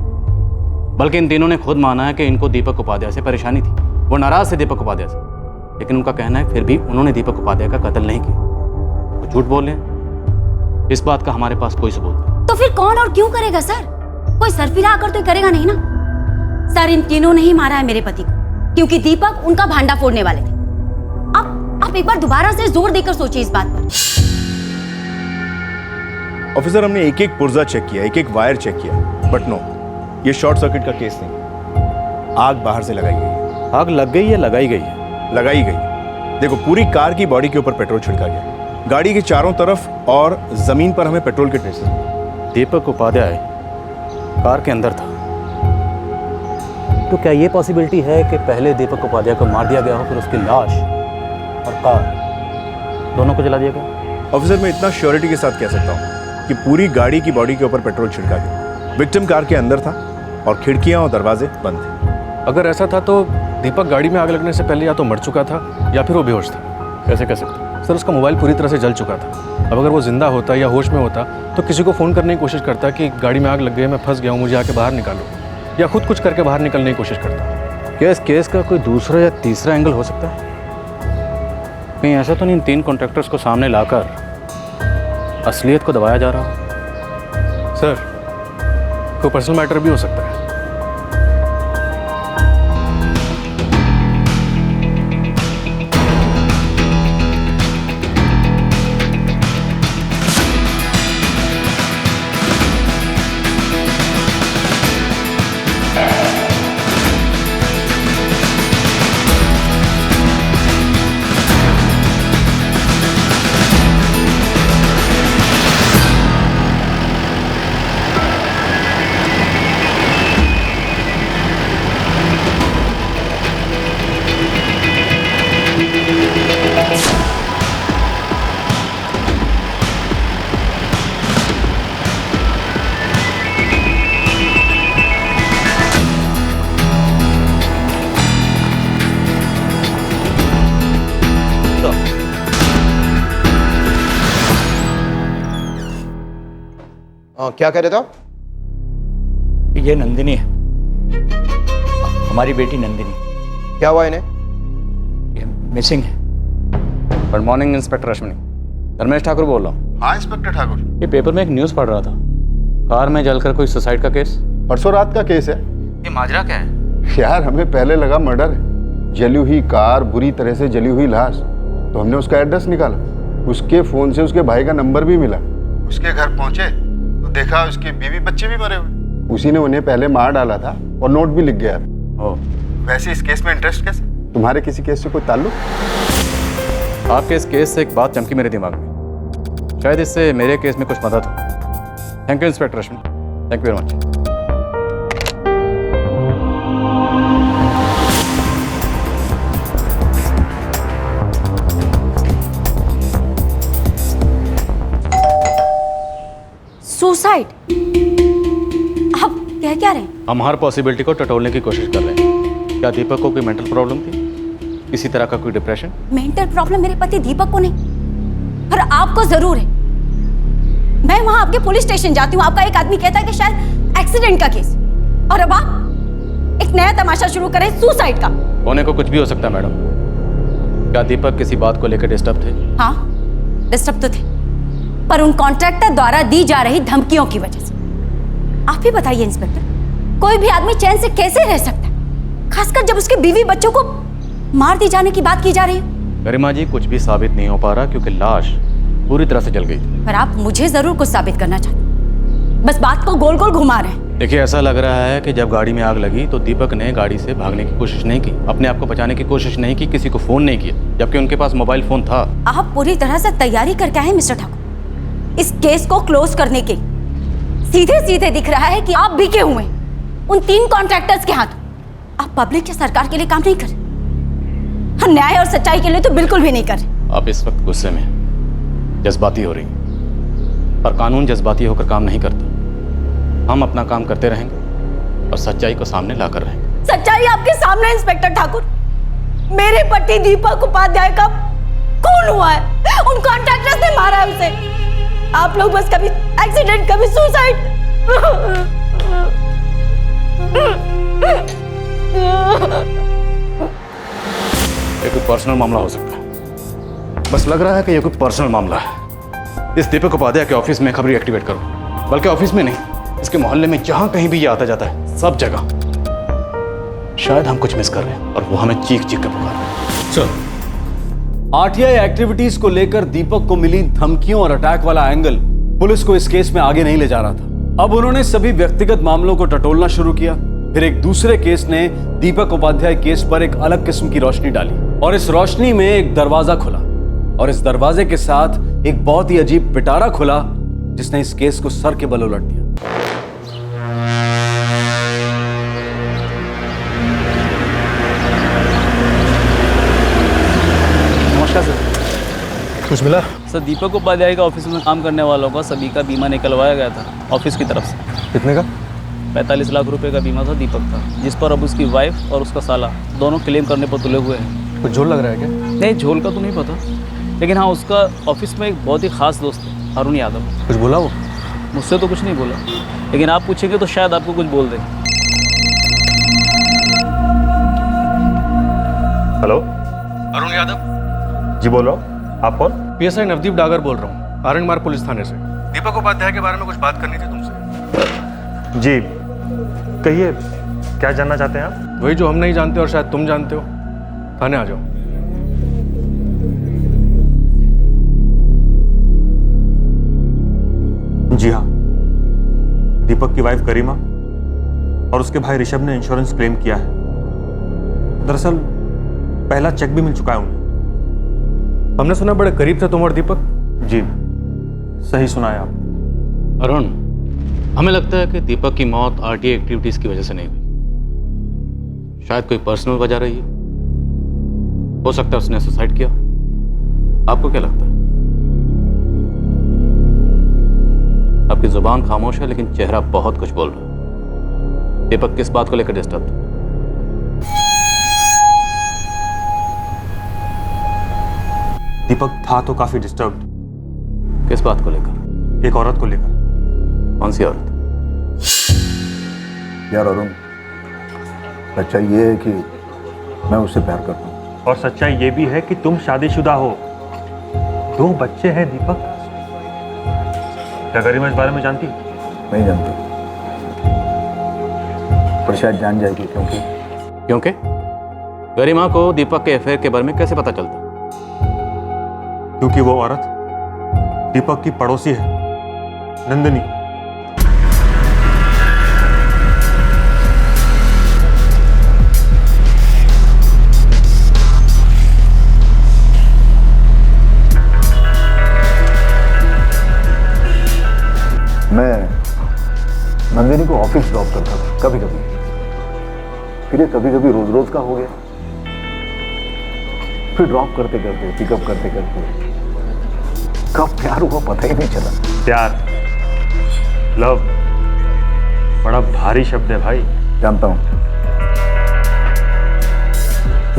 बल्कि इन तीनों ने खुद माना है कि इनको दीपक उपाध्याय से परेशानी थी। वो नाराज थे दीपक उपाध्याय से, लेकिन उनका कहना है फिर भी उन्होंने दीपक उपाध्याय का कत्ल नहीं किया। वो झूठ बोल रहे हैं, इस बात का हमारे पास कोई सबूत नहीं। तो फिर कौन और क्यों करेगा सर? कोई सरफिरा आकर तो करेगा नहीं ना। सर इन तीनों ने ही मारा है मेरे पति को, क्योंकि दीपक उनका भांडा फोड़ने वाले थे। आप एक बार दोबारा से जोर देकर सोचिए इस बात पर। ऑफिसर, हमने एक एक पुर्जा चेक किया, एक एक वायर चेक किया, बट नो, ये शॉर्ट सर्किट का केस नहीं। आग बाहर से लगाई गई है। आग लग गई है, लगाई गई है? लगाई गई। देखो, पूरी कार की बॉडी के ऊपर पेट्रोल छिड़का गया, गाड़ी के चारों तरफ और जमीन पर हमें पेट्रोल के ट्रेसेस। दीपक उपाध्याय कार के अंदर था, तो क्या ये पॉसिबिलिटी है कि पहले दीपक उपाध्याय को मार दिया गया हो, फिर उसकी लाश और कार दोनों को जला दिया गया? ऑफिसर, मैं इतना श्योरिटी के साथ कह सकता हूँ कि पूरी गाड़ी की बॉडी के ऊपर पेट्रोल छिड़का गया। विक्टिम कार के अंदर था और खिड़कियां और दरवाजे बंद थे। अगर ऐसा था तो दीपक गाड़ी में आग लगने से पहले या तो मर चुका था या फिर वो बेहोश था। कैसे कह सकते? सर, उसका मोबाइल पूरी तरह से जल चुका था। अब अगर वो जिंदा होता या होश में होता तो किसी को फ़ोन करने की कोशिश करता कि गाड़ी में आग लग गई है, मैं फंस गया हूँ, मुझे आके बाहर निकालो, या खुद कुछ करके बाहर निकलने की कोशिश करता। क्या इस केस का कोई दूसरा या तीसरा एंगल हो सकता है? कहीं ऐसा तो नहीं इन 3 कॉन्ट्रैक्टर्स को सामने लाकर असलियत को दबाया जा रहा हो? सर, कोई पर्सनल मैटर भी हो सकता है। क्या कह रहे थे आप? ये नंदिनी है, हमारी बेटी नंदिनी। क्या हुआ इन्हें? ये मिसिंग है। Good morning inspector Ashwini, Dharmesh Thakur बोल रहा हूँ। हाँ इंस्पेक्टर ठाकुर। ये पेपर में एक न्यूज़ पढ़ रहा था, कार में जलकर कोई सुसाइड का केस। परसों रात का केस है। ये माजरा क्या है? यार हमें पहले लगा मर्डर है, जली हुई कार, बुरी तरह से जली हुई लाश, तो हमने उसका एड्रेस निकाला, उसके फोन से उसके भाई का नंबर भी मिला। उसके घर पहुंचे तो देखा उसके बीवी बच्चे भी मरे हुए। उसी ने उन्हें पहले मार डाला था और नोट भी लिख गया। वैसे इस केस में इंटरेस्ट कैसे? तुम्हारे किसी केस से कोई ताल्लुक? आपके इस केस से एक बात चमकी मेरे दिमाग में, शायद इससे मेरे केस में कुछ मदद हो। Thank you inspector Ashwini, thank you very much. Suicide? आप कह क्या रहे हैं? हम हर पॉसिबिलिटी को टटोलने की कोशिश कर रहे हैं। क्या दीपक को कोई मेंटल प्रॉब्लम थी? किसी तरह का कोई डिप्रेशन? मेंटल प्रॉब्लम मेरे पति दीपक को नहीं, पर आपको जरूर है। मैं वहां आपके पुलिस स्टेशन जाती हूँ, आपका एक आदमी कहता है कि शायद एक्सीडेंट का केस, और अब आप एक नया तमाशा शुरू करें सुसाइड का। होने को कुछ भी हो सकता है मैडम। क्या दीपक किसी बात को लेकर डिस्टर्ब थे? हाँ, डिस्टर्ब तो थे, पर उन कॉन्ट्रैक्टर द्वारा दी जा रही धमकियों की वजह से। आप ही बताइए इंस्पेक्टर, कोई भी आदमी चैन से कैसे रह सकता है, खासकर जब उसके बीवी बच्चों को मार दी जाने की बात की जा रही है। गरिमा जी, कुछ भी साबित नहीं हो पा रहा क्योंकि लाश पूरी तरह से जल गई थी। पर आप मुझे जरूर कुछ साबित करना चाहते हैं, बस बात को गोल गोल घुमा रहे हैं। देखिए, ऐसा लग रहा है कि जब गाड़ी में आग लगी तो दीपक ने गाड़ी से भागने की कोशिश नहीं की, अपने आप को बचाने की कोशिश नहीं की, किसी को फोन नहीं किया, जबकि उनके पास मोबाइल फोन था। आप पूरी तरह से तैयारी करके आए मिस्टर ठाकुर। इस केस को क्लोज करने के सीधे सीधे दिख रहा है कि आप बिके हुए उन 3 कॉन्ट्रैक्टर्स के हाथों। आप पब्लिक या सरकार के लिए काम नहीं कर रहे, न्याय और सच्चाई के लिए तो बिल्कुल भी नहीं कर रहे। आप इस वक्त गुस्से में जज्बाती हो रही हैं, पर कानून जज्बाती होकर काम नहीं करता। हम अपना काम करते रहेंगे और सच्चाई को सामने लाकर रहेंगे। सच्चाई आपके सामने इंस्पेक्टर ठाकुर। मेरे पति दीपक उपाध्याय का खून हुआ है, उन कॉन्ट्रैक्टर्स ने मारा है उसे। आप लोग बस कभी एक्सीडेंट, कभी सुसाइड। ये कोई पर्सनल मामला हो सकता है। बस लग रहा है कि ये कोई पर्सनल मामला है। इस दीपक उपाध्याय के ऑफिस में खबरी एक्टिवेट करो, बल्कि ऑफिस में नहीं, इसके मोहल्ले में जहां कहीं भी ये आता जाता है, सब जगह। शायद हम कुछ मिस कर रहे हैं और वो हमें चीख चीख कर पुकार रहे हैं। सर, आरटीआई एक्टिविटीज को लेकर दीपक को मिली धमकियों और अटैक वाला एंगल पुलिस को इस केस में आगे नहीं ले जा रहा था। अब उन्होंने सभी व्यक्तिगत मामलों को टटोलना शुरू किया। फिर एक दूसरे केस ने दीपक उपाध्याय केस पर एक अलग किस्म की रोशनी डाली, और इस रोशनी में एक दरवाजा खुला, और इस दरवाजे के साथ एक बहुत ही अजीब पिटारा खुला जिसने इस केस को सर के बल उलट दिया। नमस्कार सर। कुछ मिला? सर, दीपक उपाध्याय का ऑफिस में काम करने वालों का सभी का बीमा निकलवाया गया था ऑफिस की तरफ से। कितने का? 45 लाख रुपए का बीमा था दीपक का, जिस पर अब उसकी वाइफ और उसका साला दोनों क्लेम करने पर तुले हुए हैं। कुछ झोल लग रहा है क्या? नहीं, झोल का तो नहीं पता, लेकिन हाँ, उसका ऑफिस में एक बहुत ही खास दोस्त है, अरुण यादव। कुछ बोला वो? मुझसे तो कुछ नहीं बोला, लेकिन आप पूछेंगे तो शायद आपको कुछ बोल दे। हेलो, अरुण यादव जी बोल रहा हूँ। आप कौन? पीएसआई नवदीप डागर बोल रहा हूँ, आरंगमार्ग पुलिस थाने से। दीपक उपाध्याय के बारे में कुछ बात करनी थी तुमसे। जी कहिए, क्या जानना चाहते हैं आप? वही जो हम नहीं जानते और शायद तुम जानते हो। थाने आ जाओ। जी हाँ, दीपक की वाइफ गरिमा और उसके भाई ऋषभ ने इंश्योरेंस क्लेम किया है। दरअसल पहला चेक भी मिल चुका है उन्हें। हमने सुना बड़े करीब थे तुम और दीपक। जी सही सुना है आप। अरुण, हमें लगता है कि दीपक की मौत आरटीआई एक्टिविटीज की वजह से नहीं हुई। शायद कोई पर्सनल वजह रही है। हो सकता है उसने सुसाइड किया। आपको क्या लगता है? आपकी जुबान खामोश है लेकिन चेहरा बहुत कुछ बोल रहा है। दीपक किस बात को लेकर डिस्टर्ब था? दीपक था तो काफी डिस्टर्ब्ड। किस बात को लेकर? एक औरत को लेकर। कौन सी औरत? यार अरुण, सच्चाई ये है कि मैं उससे प्यार करता हूँ। और सच्चाई ये भी है कि तुम शादीशुदा हो, 2 बच्चे हैं। दीपक, क्या गरिमा इस बारे में जानती? नहीं जानती, पर शायद जान जाएगी। क्योंकि गरिमा को दीपक के अफेयर के बारे में कैसे पता चलता? क्योंकि वो औरत दीपक की पड़ोसी है, नंदिनी। मैं नंदिनी को ऑफिस ड्रॉप करता था कभी कभी, फिर ये कभी कभी रोज रोज का हो गया। फिर ड्रॉप करते करते, पिकअप करते करते कब प्यार हुआ पता ही नहीं चला। प्यार, लव बड़ा भारी शब्द है भाई। जानता हूं,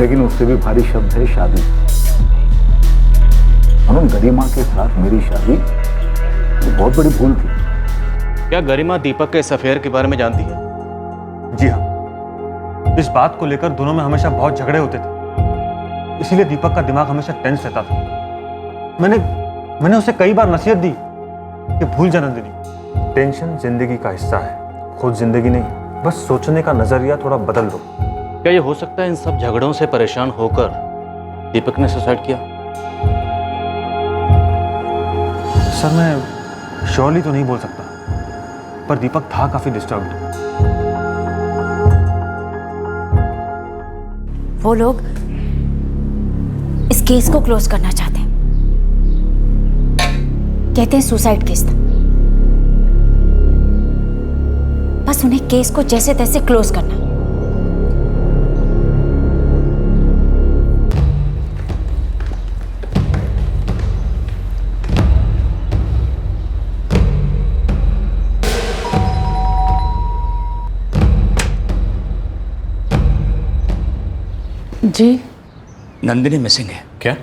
लेकिन उससे भी भारी शब्द है शादी। अरुण, गरिमा के साथ मेरी शादी तो बहुत बड़ी भूल थी। क्या गरिमा दीपक के इस अफेयर के बारे में जानती है? जी हाँ, इस बात को लेकर दोनों में हमेशा बहुत झगड़े होते थे, इसीलिए दीपक का दिमाग हमेशा टेंस रहता था। मैंने उसे कई बार नसीहत दी कि भूल जा नंदिनी, टेंशन जिंदगी का हिस्सा है, खुद जिंदगी नहीं। बस सोचने का नजरिया थोड़ा बदल दो। क्या ये हो सकता है इन सब झगड़ों से परेशान होकर दीपक ने सुसाइड किया? सर, मैं श्योरली तो नहीं बोल सकता, पर दीपक था काफी डिस्टर्ब्ड। वो लोग इस केस को क्लोज करना चाहते हैं, कहते हैं सुसाइड केस था। बस उन्हें केस को जैसे तैसे क्लोज करना। जी, नंदिनी मिसिंग है। क्या?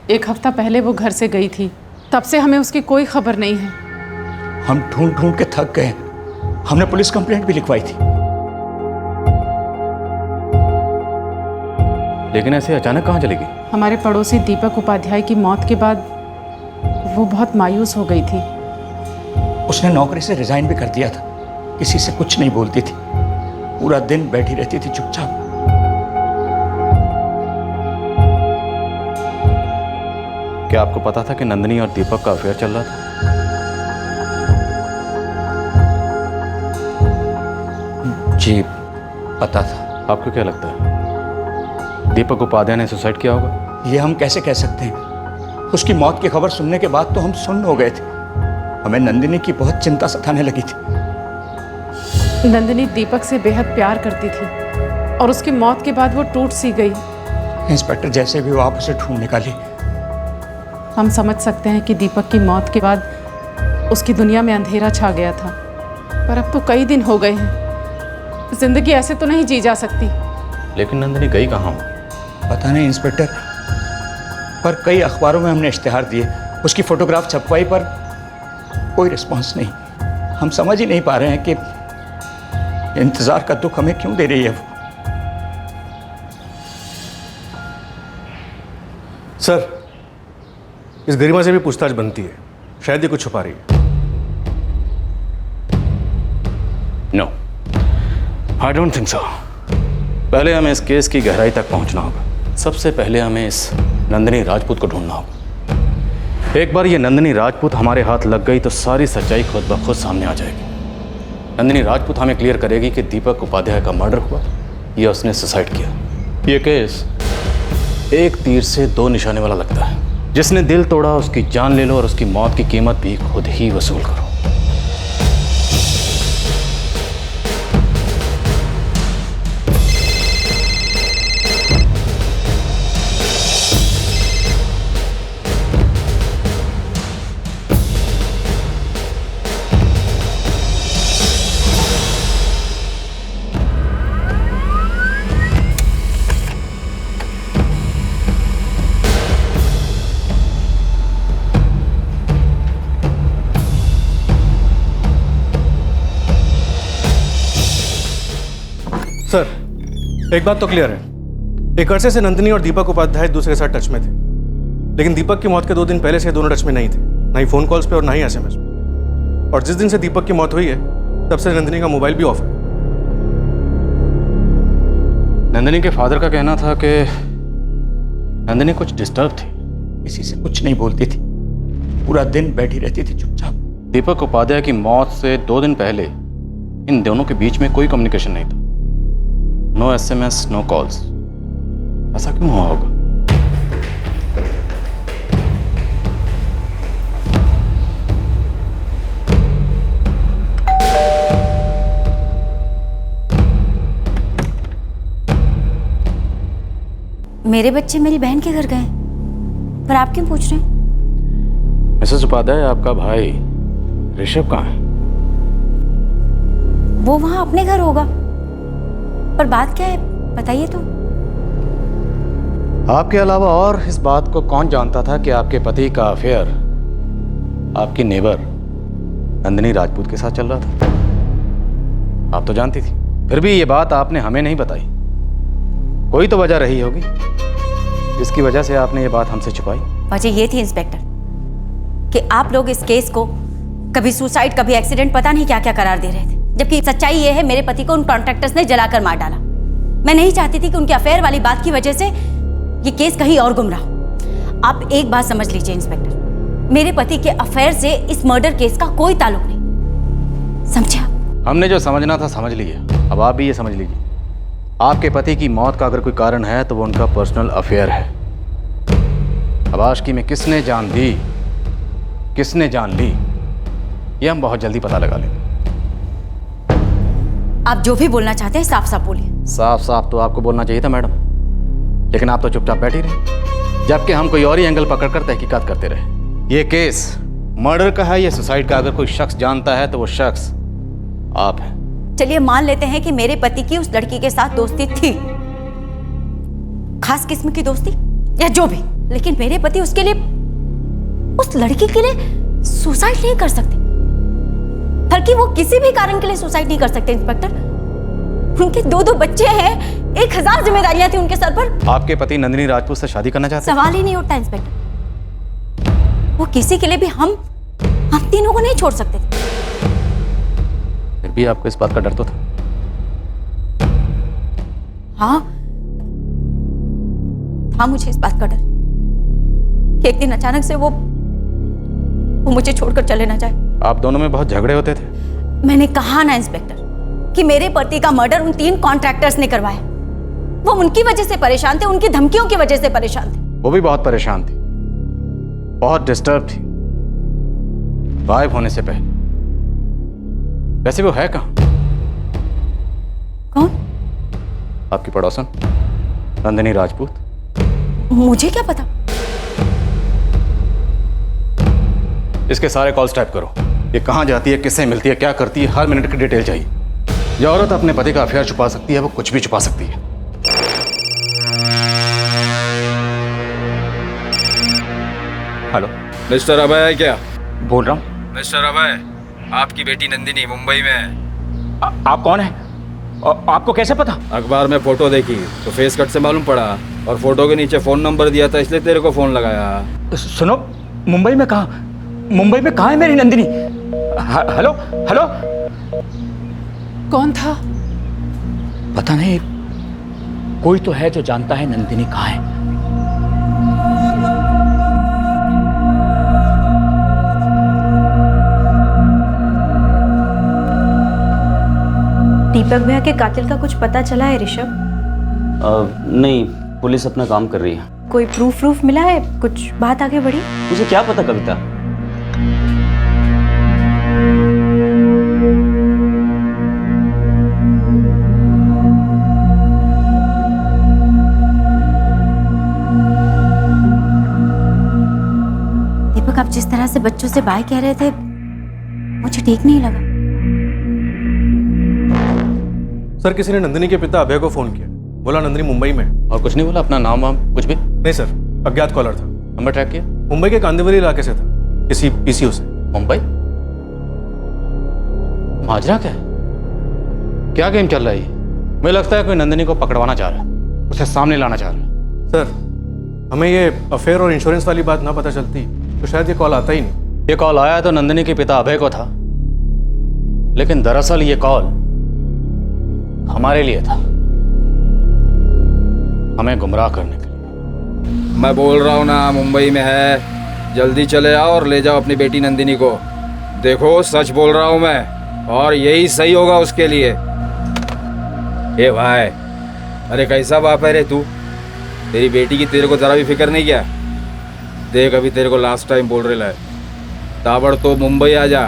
1 हफ्ता पहले वो घर से गई थी, तब से हमें उसकी कोई खबर नहीं है। हम ढूंढ ढूंढ के थक गए, हमने पुलिस कंप्लेंट भी लिखवाई थी। लेकिन ऐसे अचानक कहाँ चली गई? हमारे पड़ोसी दीपक उपाध्याय की मौत के बाद वो बहुत मायूस हो गई थी। उसने नौकरी से रिजाइन भी कर दिया था, किसी से कुछ नहीं बोलती थी, पूरा दिन बैठी रहती थी चुपचाप। क्या आपको पता था कि नंदिनी और दीपक का अफेयर चल रहा था? जी पता था। आपको क्या लगता है दीपक उपाध्याय ने सुसाइड किया होगा? ये हम कैसे कह सकते हैं, उसकी मौत की खबर सुनने के बाद तो हम सुन्न हो गए थे। हमें नंदिनी की बहुत चिंता सताने लगी थी। नंदिनी दीपक से बेहद प्यार करती थी और उसकी मौत के बाद वो टूट सी गई। इंस्पेक्टर, जैसे भी वो आप उसे ढूंढ निकाली। हम समझ सकते हैं कि दीपक की मौत के बाद उसकी दुनिया में अंधेरा छा गया था, पर अब तो कई दिन हो गए हैं। जिंदगी ऐसे तो नहीं जी जा सकती। लेकिन नंदिनी गई कहाँ? पता नहीं इंस्पेक्टर, पर कई अखबारों में हमने इश्तिहार दिए, उसकी फोटोग्राफ छपवाई, पर कोई रिस्पॉन्स नहीं। हम समझ ही नहीं पा रहे हैं कि इंतजार का दुख हमें क्यों दे रही है वो। सर, इस गरिमा से भी पूछताछ बनती है, शायद ये कुछ छुपा रही है। No, I don't think so. पहले हमें इस केस की गहराई तक पहुंचना होगा। सबसे पहले हमें इस नंदिनी राजपूत को ढूंढना होगा। एक बार ये नंदिनी राजपूत हमारे हाथ लग गई तो सारी सच्चाई खुद ब खुद सामने आ जाएगी। नंदिनी राजपूत हमें क्लियर करेगी कि दीपक उपाध्याय का मर्डर हुआ या उसने सुसाइड किया। ये केस एक तीर से 2 निशाने वाला लगता है। जिसने दिल तोड़ा उसकी जान ले लो और उसकी मौत की कीमत भी खुद ही वसूल करो। सर, एक बात तो क्लियर है, एक अरसे से नंदिनी और दीपक उपाध्याय दूसरे के साथ टच में थे, लेकिन दीपक की मौत के 2 दिन पहले से दोनों टच में नहीं थे, ना ही फोन कॉल्स पे और ना ही SMS पे। और जिस दिन से दीपक की मौत हुई है तब से नंदिनी का मोबाइल भी ऑफ है। नंदिनी के फादर का कहना था कि नंदिनी कुछ डिस्टर्ब थी, किसी से कुछ नहीं बोलती थी, पूरा दिन बैठी रहती थी चुपचाप। दीपक उपाध्याय की मौत से 2 दिन पहले इन दोनों के बीच में कोई कम्युनिकेशन नहीं था। No SMS, no calls. ऐसा क्यों हुआ होगा? मेरे बच्चे मेरी बहन के घर गए, पर आप क्यों पूछ रहे हैं? मिसेस उपाध्याय, आपका भाई ऋषभ कहाँ है? वो वहां अपने घर होगा, पर बात क्या है बताइए तो। आपके अलावा और इस बात को कौन जानता था कि आपके पति का अफेयर आपकी नेबर नंदिनी राजपूत के साथ चल रहा था? आप तो जानती थी, फिर भी ये बात आपने हमें नहीं बताई। कोई तो वजह रही होगी जिसकी वजह से आपने ये बात हमसे छुपाई। वजह ये थी इंस्पेक्टर कि आप लोग इस केस को कभी सुसाइड कभी एक्सीडेंट पता नहीं क्या क्या करार दे रहे थे, जबकि सच्चाई ये है मेरे पति को उन कॉन्ट्रैक्टर्स ने जलाकर मार डाला। मैं नहीं चाहती थी कि उनके अफेयर वाली बात की वजह से ये केस कहीं और गुम रहा हो। आप एक बात समझ लीजिए इंस्पेक्टर, मेरे पति के अफेयर से इस मर्डर केस का कोई ताल्लुक नहीं, समझे आप? हमने जो समझना था समझ लिया, अब आप भी ये समझ लीजिए, आपके पति की मौत का अगर कोई कारण है तो वो उनका पर्सनल अफेयर है। अब आशिकी में किसने जान दी, किसने जान ली, ये हम बहुत जल्दी पता लगा लेंगे। आप जो भी बोलना चाहते हैं साफ साफ बोलिए। साफ साफ तो आपको बोलना चाहिए था मैडम, लेकिन आप तो चुपचाप बैठी रही, जबकि हम कोई और ही एंगल पकड़कर तहकीकात करते रहे। ये केस मर्डर का है या सुसाइड का, अगर कोई शख्स जानता है तो वो शख्स आप हैं। चलिए मान लेते हैं कि मेरे पति की उस लड़की के साथ दोस्ती थी, खास किस्म की दोस्ती या जो भी, लेकिन मेरे पति उसके लिए, उस लड़की के लिए सुसाइड नहीं कर सकते, बल्कि वो किसी भी कारण के लिए सुसाइड नहीं कर सकते इंस्पेक्टर। उनके 2 बच्चे हैं, 1000 जिम्मेदारियां थी उनके सर पर। आपके पति नंदिनी राजपूत से शादी करना चाहते हैं? सवाल ही नहीं उठता इंस्पेक्टर, वो किसी के लिए भी हम तीनों को नहीं छोड़ सकते थे। फिर भी आपको इस बात का डर तो था? हाँ था मुझे इस बात का डर कि एक दिन अचानक से वो मुझे छोड़कर चले ना जाए। आप दोनों में बहुत झगड़े होते थे? मैंने कहा ना इंस्पेक्टर कि मेरे पति का मर्डर उन 3 कॉन्ट्रैक्टर्स ने करवाया। वो उनकी वजह से परेशान थे, उनकी धमकियों की वजह से परेशान थे। वो भी बहुत परेशान थी, बहुत डिस्टर्ब थी गायब होने से पहले। वैसे वो है कहाँ? कौन? आपकी पड़ोसन नंदिनी राजपूत। मुझे क्या पता? इसके सारे कॉल्स टाइप करो, ये कहाँ जाती है, किससे मिलती है, क्या करती है, हर मिनट की डिटेल चाहिए। जो औरत अपने पति का अफेयर छुपा सकती है वो कुछ भी छुपा सकती है। हेलो मिस्टर अभय है क्या? बोल रहा हूँ। मिस्टर अभय, आपकी बेटी नंदिनी मुंबई में है। आप कौन है? आपको कैसे पता? अखबार में फोटो देखी तो फेस कट से मालूम पड़ा, और फोटो के नीचे फोन नंबर दिया था, इसलिए तेरे को फोन लगाया। सुनो, मुंबई में कहाँ? मुंबई में कहाँ है मेरी नंदिनी? Hello hello. कौन था? पता नहीं, कोई तो है जो जानता है नंदिनी कहाँ है। दीपक भैया के कातिल का कुछ पता चला है ऋषभ? नहीं, पुलिस अपना काम कर रही है। कोई प्रूफ मिला है? कुछ बात आगे बढ़ी? मुझे क्या पता कविता। दीपक, आप जिस तरह से बच्चों से बाय कह रहे थे मुझे ठीक नहीं लगा। सर, किसी ने नंदिनी के पिता अभय को फोन किया, बोला नंदिनी मुंबई में। और कुछ नहीं बोला? अपना नाम वाम कुछ भी? नहीं सर, अज्ञात कॉलर था। नंबर ट्रैक किया? मुंबई के कांदिवली इलाके से था, किसी पीसीओ से। मुंबई? माजरा क्या है? क्या गेम चल रहा है? मुझे लगता है कोई नंदिनी को पकड़वाना चाह रहा है, उसे सामने लाना चाह रहा है। सर, हमें ये अफेयर और इंश्योरेंस वाली बात ना पता चलती तो शायद ये कॉल आता ही नहीं। ये कॉल आया तो नंदिनी के पिता अभय को था, लेकिन दरअसल ये कॉल हमारे लिए था, हमें गुमराह करने के लिए। मैं बोल रहा हूँ ना, मुंबई में है, जल्दी चले आओ और ले जाओ अपनी बेटी नंदिनी को। देखो, सच बोल रहा हूँ मैं, और यही सही होगा उसके लिए। ए भाई, अरे कैसा बाप है रे तू? तेरी बेटी की तेरे को जरा भी फिक्र नहीं किया? देख, अभी तेरे को लास्ट टाइम बोल रहे है, ताबड़ तो मुंबई आ जा,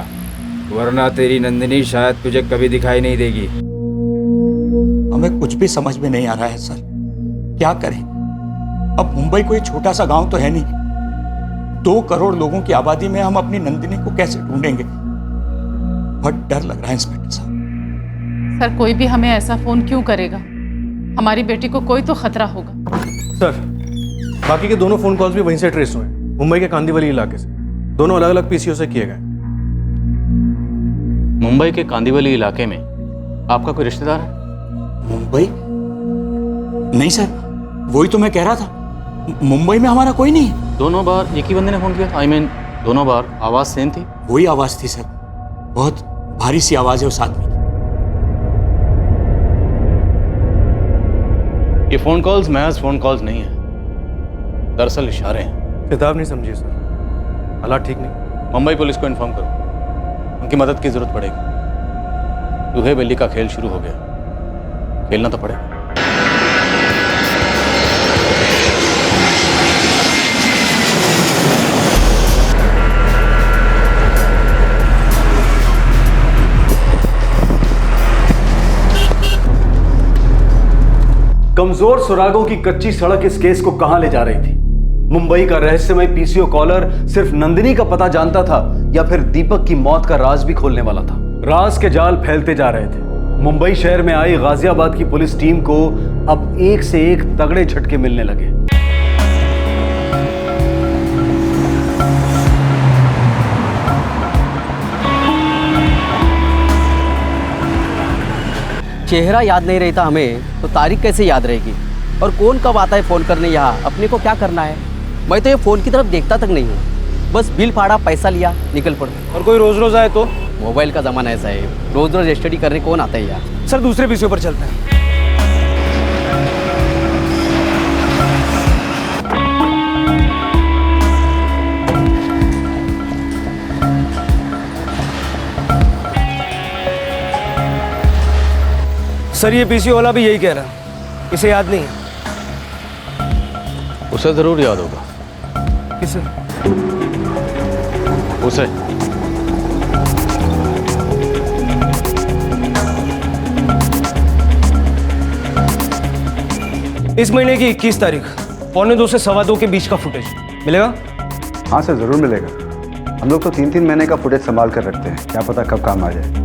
वरना तेरी नंदिनी शायद तुझे कभी दिखाई नहीं देगी। हमें कुछ भी समझ में नहीं आ रहा है सर, क्या करें? अब मुंबई कोई छोटा सा गांव तो है नहीं, 2 करोड़ लोगों की आबादी में हम अपनी नंदिनी को कैसे ढूंढेंगे? बहुत डर लग रहा है इंस्पेक्टर साहब। सर, कोई भी हमें ऐसा फोन क्यों करेगा? हमारी बेटी को कोई तो खतरा होगा। सर, बाकी के दोनों फ़ोन कॉल्स भी वहीं से ट्रेस हुए हैं, मुंबई के कांदीवली इलाके से। दोनों अलग अलग पीसीओ से किए गए। मुंबई के कांदीवली इलाके में आपका कोई रिश्तेदार है? मुंबई? नहीं सर, वही तो मैं कह रहा था, मुंबई में हमारा कोई नहीं है। दोनों बार एक ही बंदे ने फ़ोन किया था? दोनों बार आवाज़ सेम थी? वही आवाज़ थी सर, बहुत भारी सी आवाज़ है उस आदमी की। ये फ़ोन कॉल्स महज फ़ोन कॉल्स नहीं है, दरअसल इशारे हैं। चेतावनी समझिए सर, हालात ठीक नहीं। मुंबई पुलिस को इन्फॉर्म करो, उनकी मदद की जरूरत पड़ेगी। चूहे बिल्ली का खेल शुरू हो गया, खेलना तो पड़ेगा। कमजोर सुरागों की कच्ची सड़क इस केस को कहां ले जा रही थी? मुंबई का रहस्यमय पीसीओ कॉलर सिर्फ नंदिनी का पता जानता था या फिर दीपक की मौत का राज भी खोलने वाला था? राज के जाल फैलते जा रहे थे। मुंबई शहर में आई गाजियाबाद की पुलिस टीम को अब एक से एक तगड़े झटके मिलने लगे। चेहरा याद नहीं रहता हमें तो तारीख कैसे याद रहेगी? और कौन कब आता है फ़ोन करने यहाँ? अपने को क्या करना है? मैं तो ये फ़ोन की तरफ देखता तक नहीं हूँ, बस बिल फाड़ा, पैसा लिया, निकल पड़ो। और कोई रोज़ रोज़ आए तो? मोबाइल का ज़माना ऐसा है, रोज़ रोज़ स्टडी करने कौन आता है यार? सर दूसरे पीसीओ पर चलते हैं। सर ये पीसीओ वाला भी यही कह रहा है, इसे याद नहीं है। उसे जरूर याद होगा। किसे? उसे। इस महीने की 21 तारीख 1:45 से 2:15 के बीच का फुटेज मिलेगा? हाँ सर, ज़रूर मिलेगा। हम लोग तो 3-3 महीने का फुटेज संभाल कर रखते हैं, क्या पता कब काम आ जाए।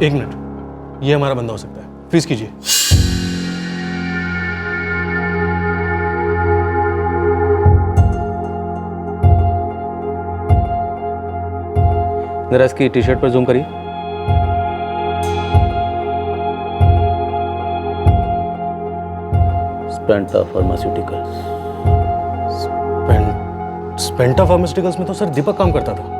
एक मिनट, ये हमारा बंदा हो सकता है, फ्रीज कीजिए। जरा इसकी टी शर्ट पर जूम करिए। स्पेंटा फार्मास्यूटिकल्स। स्पेंटा फार्मास्यूटिकल्स में तो सर दीपक काम करता था।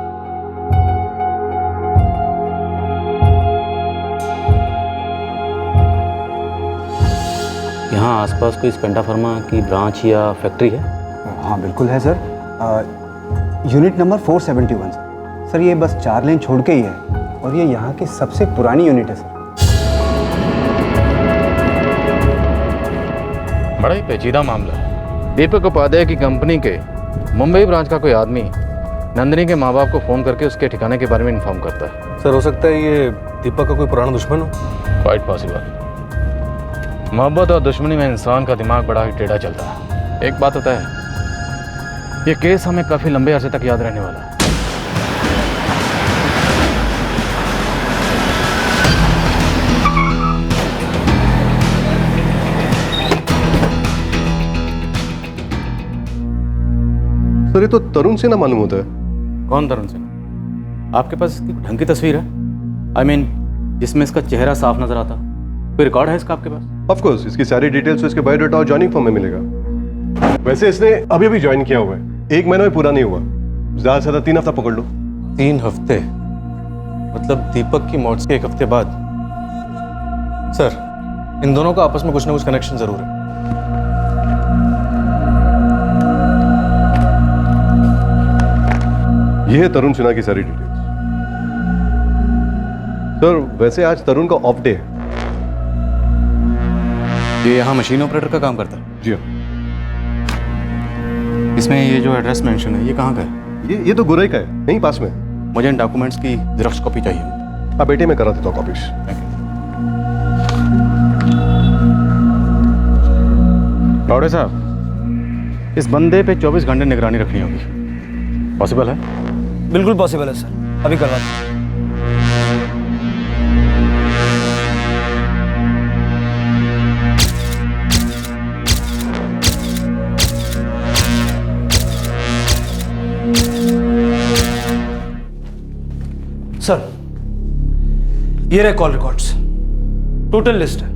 यहाँ आसपास कोई स्पेंटा फार्मा की ब्रांच या फैक्ट्री है? हाँ बिल्कुल है सर, यूनिट नंबर 471 सर। ये बस 4 लेन छोड़ के ही है और ये यहाँ की सबसे पुरानी यूनिट है सर। बड़ा ही पेचीदा मामला है। दीपक उपाध्याय की कंपनी के मुंबई ब्रांच का कोई आदमी नंदिनी के माँ बाप को फ़ोन करके उसके ठिकाने के बारे में इन्फॉर्म करता है। सर हो सकता है ये दीपक का कोई पुराना दुश्मन हो। Quite possible. मोहब्बत और दुश्मनी में इंसान का दिमाग बड़ा ही टेढ़ा चलता है। एक बात होता है, ये केस हमें काफ़ी लंबे अरसे तक याद रहने वाला है। सर ये तो तरुण सिन्हा मालूम होता है। कौन तरुण सिन्हा? आपके पास इसकी ढंग की तस्वीर है? I mean, जिसमें इसका चेहरा साफ नजर आता? कोई रिकॉर्ड है इसका आपके पास? ऑफ कोर्स, इसकी सारी डिटेल्स तो इसके बायोडाटा और जॉइनिंग फॉर्म में मिलेगा। वैसे इसने अभी अभी ज्वाइन किया हुआ है, 1 महीना भी पूरा नहीं हुआ। ज्यादा से ज्यादा 3 हफ्ता पकड़ लो। 3 हफ्ते? मतलब दीपक की मौत के 1 हफ्ते बाद? सर इन दोनों का आपस में कुछ ना कुछ कनेक्शन जरूर है। ये है तरुण सिन्हा की सारी डिटेल्स। सर वैसे आज तरुण का ऑफ डे है। ये यहाँ मशीन ऑपरेटर का काम करता है? जी इसमें ये जो एड्रेस मेंशन है ये कहाँ का है? ये तो गुरई का है, यहीं पास में। मुझे इन डॉक्यूमेंट्स की जेरॉक्स कॉपी चाहिए। हाँ बेटे, मैं करा देता हूँ कॉपीज। पावड़े साहब, इस बंदे पे 24 घंटे निगरानी रखनी होगी। पॉसिबल है? बिल्कुल पॉसिबल है सर, अभी करवा दें। सर, ये रहे कॉल रिकॉर्ड्स, टोटल लिस्ट है।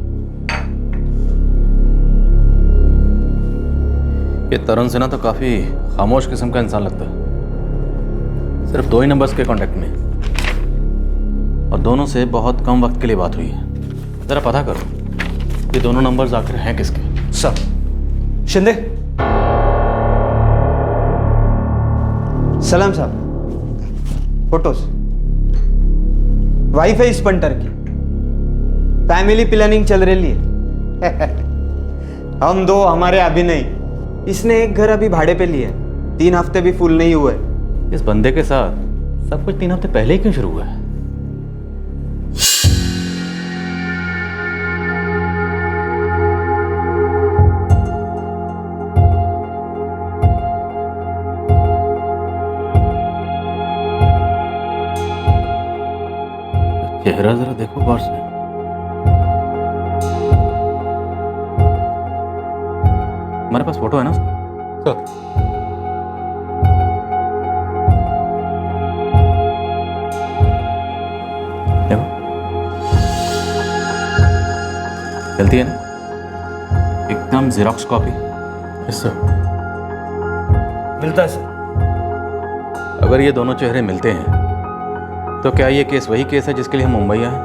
ये तरुण सिन्हा तो काफी खामोश किस्म का इंसान लगता है। सिर्फ 2 ही नंबर्स के कांटेक्ट में और दोनों से बहुत कम वक्त के लिए बात हुई है। जरा पता करो ये दोनों नंबर्स आखिर हैं किसके। सर, शिंदे। सलाम साहब, फोटोज वाइफ है इस पंटर की, फैमिली प्लानिंग चल रही है। हम दो, हमारे अभी नहीं। इसने एक घर अभी भाड़े पे लिया है, 3 हफ्ते भी फुल नहीं हुए। इस बंदे के साथ सब कुछ 3 हफ्ते पहले ही क्यों शुरू हुआ है? चेहरा जरा देखो गौर से। हमारे पास फोटो है ना उसका? देखो, चलती है ना? एकदम जेरॉक्स कॉपी। इससे मिलता है सर। अगर ये दोनों चेहरे मिलते हैं तो क्या ये केस वही केस है जिसके लिए हम मुंबई आए,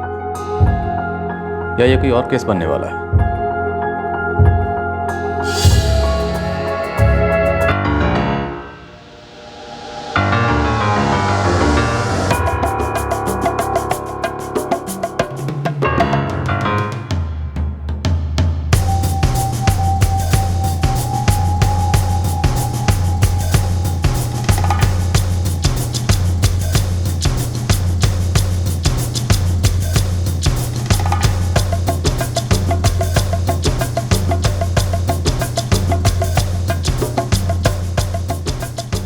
या ये कोई और केस बनने वाला है?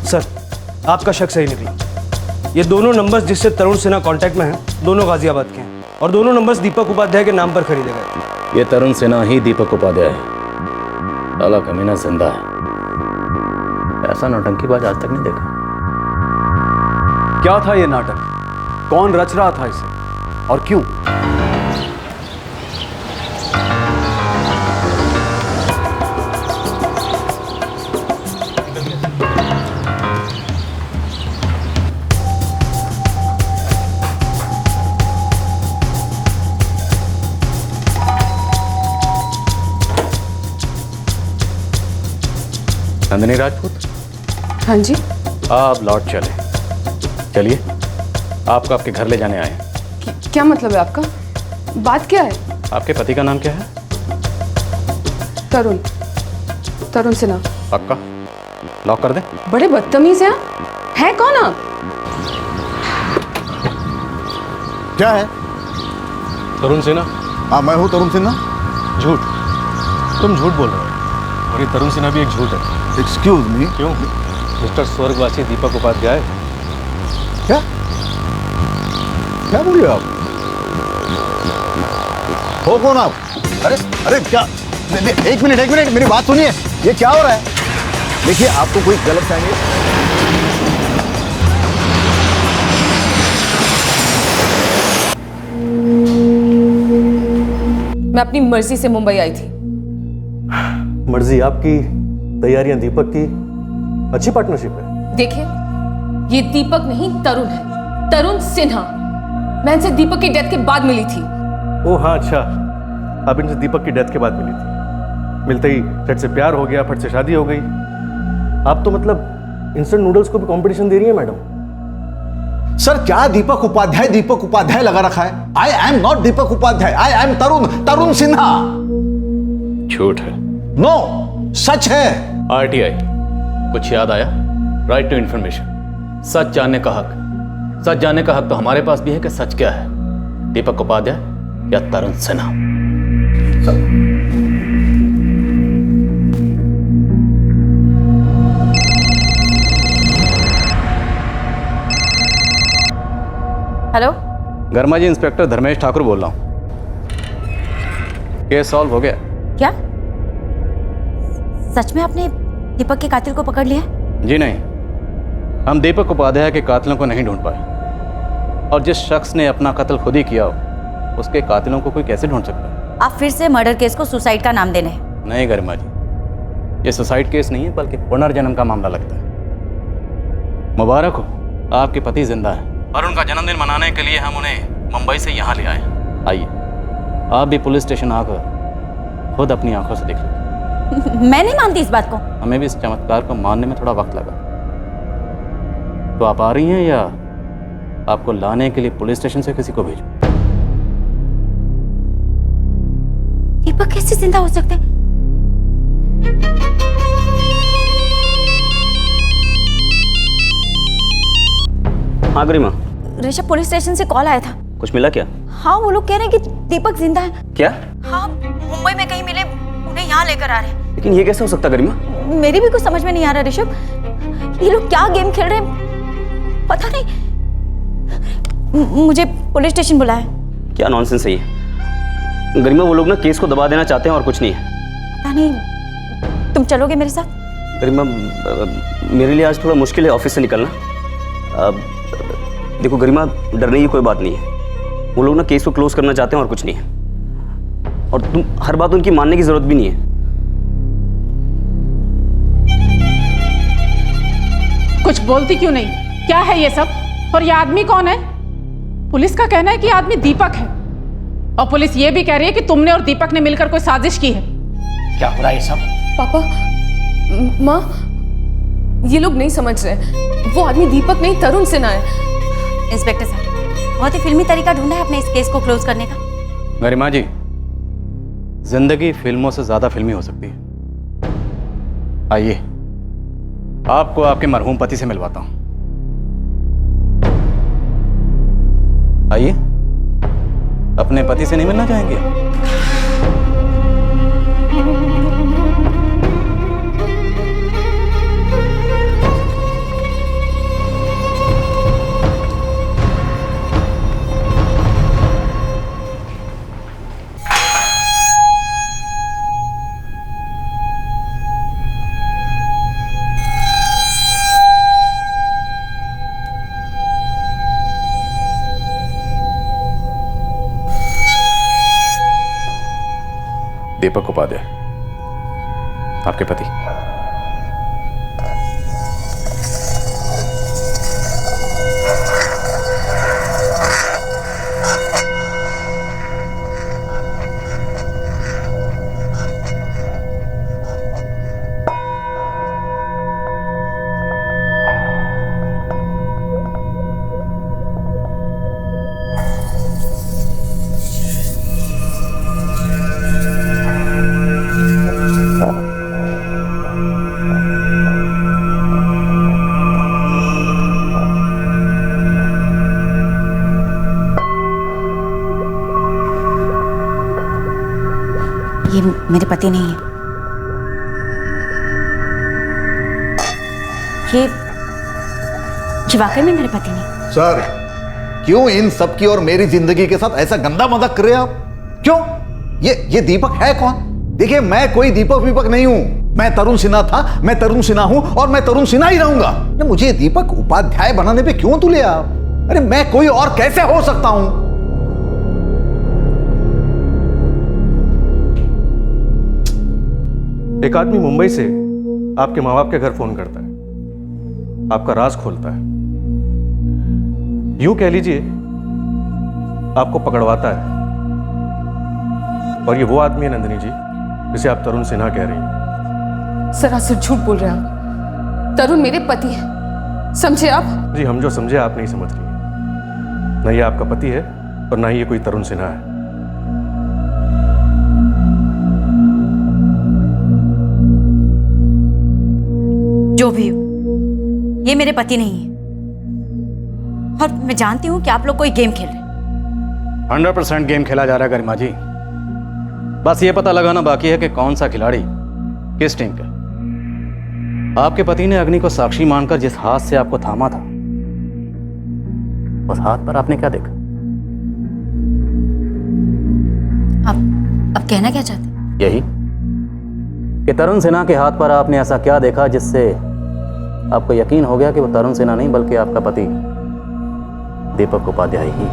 सर, आपका शक सही निकला। ये दोनों नंबर्स जिससे तरुण सिन्हा कांटेक्ट में हैं, दोनों गाजियाबाद के हैं और दोनों नंबर्स दीपक उपाध्याय के नाम पर खरीदे गए। ये तरुण सिन्हा ही दीपक उपाध्याय है। साला कमीना जिंदा है। ऐसा नौटंकीबाज आज तक नहीं देखा। क्या था ये नाटक? कौन रच रहा था इसे और क्यों? नंदिनी राजपूत। हाँ जी। आप लौट चलिए, आपको आपके घर ले जाने आए हैं। क्या मतलब है आपका? बात क्या है? आपके पति का नाम क्या है? तरुण सिन्हा। पक्का? लॉक कर दे। बड़े बदतमीज हैं। है कौन आप? क्या है? तरुण सिन्हा। हाँ, मैं हूँ तरुण सिन्हा। झूठ, तुम झूठ बोल रहे हो और ये तरुण सिन्हा भी एक झूठ है। Excuse me. क्यों? मिस्टर स्वर्गवासी दीपक उपाध्याय। क्या क्या बोलिए आप? हो कौन आप? अरे क्या? एक मिनट मेरी बात सुनिए। ये क्या हो रहा है? देखिए, आपको कोई गलत फहमी। मैं अपनी मर्जी से मुंबई आई थी। मर्जी आपकी, तैयारियां दीपक की। अच्छी पार्टनरशिप है। देखिए, ये दीपक नहीं तरुण है, तरुण सिन्हा। मैं इनसे दीपक की डेथ के बाद मिली थी। ओह हाँ, अच्छा, आप इनसे दीपक की डेथ के बाद मिली थी। मिलते ही फट से प्यार हो गया, फट से शादी हो गई। आप तो मतलब इंस्टेंट नूडल्स को भी कंपटीशन दे रही है मैडम। सर, क्या दीपक उपाध्याय लगा रखा है? I am not Deepak Upadhyay, I am Tarun Sinha. झूठ है। नो, सच है। आरटीआई, कुछ याद आया? राइट टू इंफॉर्मेशन, सच जानने का हक। सच जानने का हक तो हमारे पास भी है कि सच क्या है, दीपक उपाध्याय या तरुण सिन्हा। हेलो, गर्मा जी, इंस्पेक्टर धर्मेश ठाकुर बोल रहा हूँ। केस सॉल्व हो गया। क्या सच में आपने दीपक के कातिल को पकड़ लिया? जी नहीं, हम दीपक उपाध्याय के कातिलों को नहीं ढूंढ पाए, और जिस शख्स ने अपना कत्ल खुद ही किया हो उसके कातिलों को कोई कैसे ढूंढ सकता है? आप फिर से मर्डर केस को सुसाइड का नाम देने हैं। नहीं गरिमा जी, ये सुसाइड केस नहीं है बल्कि पुनर्जन्म का मामला लगता है। मुबारक हो, आपके पति जिंदा है और उनका जन्मदिन मनाने के लिए हम उन्हें मुंबई से यहाँ ले आए। आइए, आप भी पुलिस स्टेशन आकर खुद अपनी आंखों से देख लीजिए। मैं नहीं मानती इस बात को। हमें भी इस चमत्कार को मानने में थोड़ा वक्त लगा। तो आप आ रही हैं या आपको लाने के लिए पुलिस स्टेशन से किसी को भेजूं? दीपक कैसे जिंदा हो सकते हैं? हाँ गरिमा, ऋषभ, पुलिस स्टेशन से कॉल आया था। कुछ मिला क्या? हाँ, वो लोग कह रहे हैं कि दीपक जिंदा है। क्या? हाँ, मुंबई में कहीं मिले, उन्हें यहाँ लेकर आ रहे हैं। लेकिन ये कैसे हो सकता गरिमा? मेरी भी कुछ समझ में नहीं आ रहा ऋषभ, ये लोग क्या गेम खेल रहे हैं पता नहीं। मुझे पुलिस स्टेशन बुलाया। क्या नॉनसेंस है ये गरिमा? वो लोग ना केस को दबा देना चाहते हैं और कुछ नहीं है। पता नहीं, तुम चलोगे मेरे साथ? गरिमा, मेरे लिए आज थोड़ा मुश्किल है ऑफिस से निकलना। देखो गरिमा, डरने की कोई बात नहीं है। वो लोग ना केस को क्लोज करना चाहते हैं और कुछ नहीं है, और तुम हर बात उनकी मानने की जरूरत भी नहीं है। कुछ बोलती क्यों नहीं? क्या है ये सब? और ये आदमी कौन है? पुलिस का कहना है कि आदमी दीपक है, और पुलिस ये भी कह रही है कि तुमने और दीपक ने मिलकर कोई साजिश की है। क्या हो रहा है ये सब? पापा, माँ, ये लोग नहीं समझ रहे। वो आदमी दीपक नहीं, तरुण सिन्हा है। इंस्पेक्टर साहब, बहुत ही फिल्मी तरीका ढूंढा है आपने इस केस को क्लोज करने का। गरिमा जी, जिंदगी फिल्मों से ज्यादा फिल्मी हो सकती है। आइए, आपको आपके मरहूम पति से मिलवाता हूं। आइए, अपने पति से नहीं मिलना चाहेंगे? दीपक उपाध्याय, आपके पति। ये मेरे पति नहीं है। ये वाकई में मेरे पति नहीं। सर, क्यों इन सब की और मेरी जिंदगी के साथ ऐसा गंदा मजाक कर रहे हैं आप? क्यों? ये दीपक है कौन? देखिए, मैं कोई दीपक वीपक नहीं हूं। मैं तरुण सिन्हा था, मैं तरुण सिन्हा हूं, और मैं तरुण सिन्हा ही रहूंगा। मुझे दीपक उपाध्याय बनाने पे क्यों तुले आप? अरे मैं कोई और कैसे हो सकता हूं? एक आदमी मुंबई से आपके माँ बाप के घर फोन करता है, आपका राज खोलता है, यूं कह लीजिए आपको पकड़वाता है। और ये वो आदमी है नंदिनी जी जिसे आप तरुण सिन्हा कह रही हैं। सरासर झूठ बोल रहे हैं आप। तरुण मेरे पति है, समझे आप? जी, हम जो समझे आप नहीं समझ रही हैं। न ये आपका पति है और ना ही ये कोई तरुण सिन्हा है। जो भी हो, ये मेरे पति नहीं है। और मैं जानती हूं कि आप लोग कोई गेम खेल रहे हैं। 100% गेम खेला जा रहा है गरिमा जी। बस ये पता लगाना बाकी है कि कौन सा खिलाड़ी किस टीम का। आपके पति ने अग्नि को साक्षी मानकर जिस हाथ से आपको थामा था, उस हाथ पर आपने क्या देखा? अब कहना क्या चाहते हैं? यही कि तरुण सिन्हा के हाथ पर आपने ऐसा क्या देखा जिससे आपको यकीन हो गया कि वो तरुण सिन्हा नहीं बल्कि आपका पति दीपक उपाध्याय ही।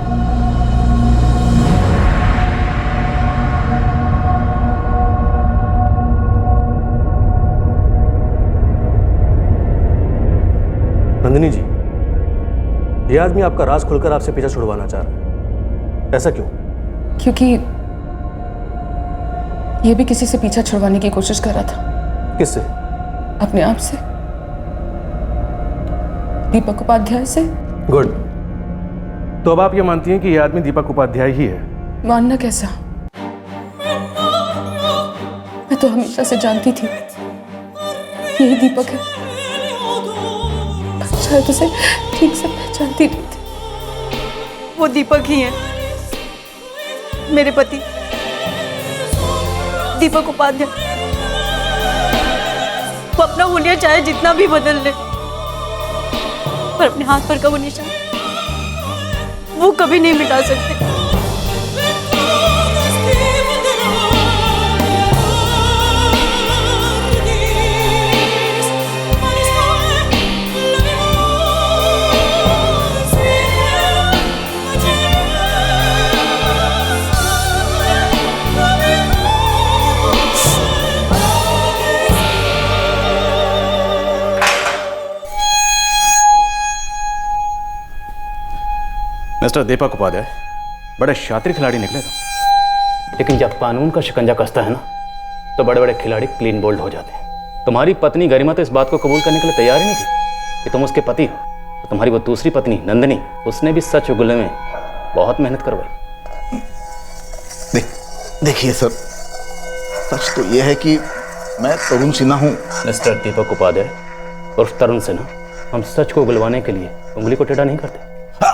नंदिनी जी, ये आदमी आपका राज खुलकर आपसे पीछा छुड़वाना चाह रहा है, ऐसा क्यों? क्योंकि ये भी किसी से पीछा छुड़वाने की कोशिश कर रहा था। किससे? अपने आप से, दीपक उपाध्याय से। गुड। तो अब आप ये मानती हैं कि ये आदमी दीपक उपाध्याय ही है? मानना कैसा, मैं तो हमेशा से जानती थी यही दीपक है। शायद उसे ठीक से पहचानती नहीं थी। वो दीपक ही है, मेरे पति दीपक उपाध्याय। वो अपना हुलिया चाहे जितना भी बदल ले, पर अपने हाथ पर का वो निशान वो कभी नहीं मिटा सकते। मिस्टर दीपक उपाध्याय बड़े शातिर खिलाड़ी निकले थे, लेकिन जब कानून का शिकंजा कसता है ना, तो बड़े बड़े खिलाड़ी क्लीन बोल्ड हो जाते हैं। तुम्हारी पत्नी गरिमा तो इस बात को कबूल करने के लिए तैयार ही नहीं थी कि तुम उसके पति हो। तो तुम्हारी वो दूसरी पत्नी नंदिनी, उसने भी सच उगलने में बहुत मेहनत करवाई। देखिए सर, सच तो यह है कि मैं तरुण सिन्हा हूँ। मिस्टर दीपक उपाध्याय और तरुण सिन्हा, हम सच को उगलवाने के लिए उंगली को टेढ़ा नहीं करते,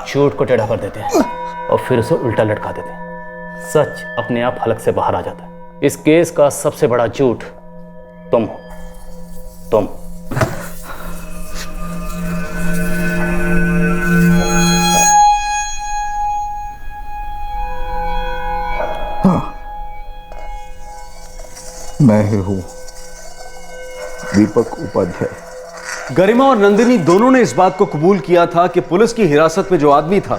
झूठ को टेढ़ा कर देते हैं और फिर उसे उल्टा लटका देते हैं। सच अपने आप हलक से बाहर आ जाता है। इस केस का सबसे बड़ा झूठ तुम हो। तुम हाँ, मैं ही हूं दीपक उपाध्याय। गरिमा और नंदिनी दोनों ने इस बात को कबूल किया था कि पुलिस की हिरासत में जो आदमी था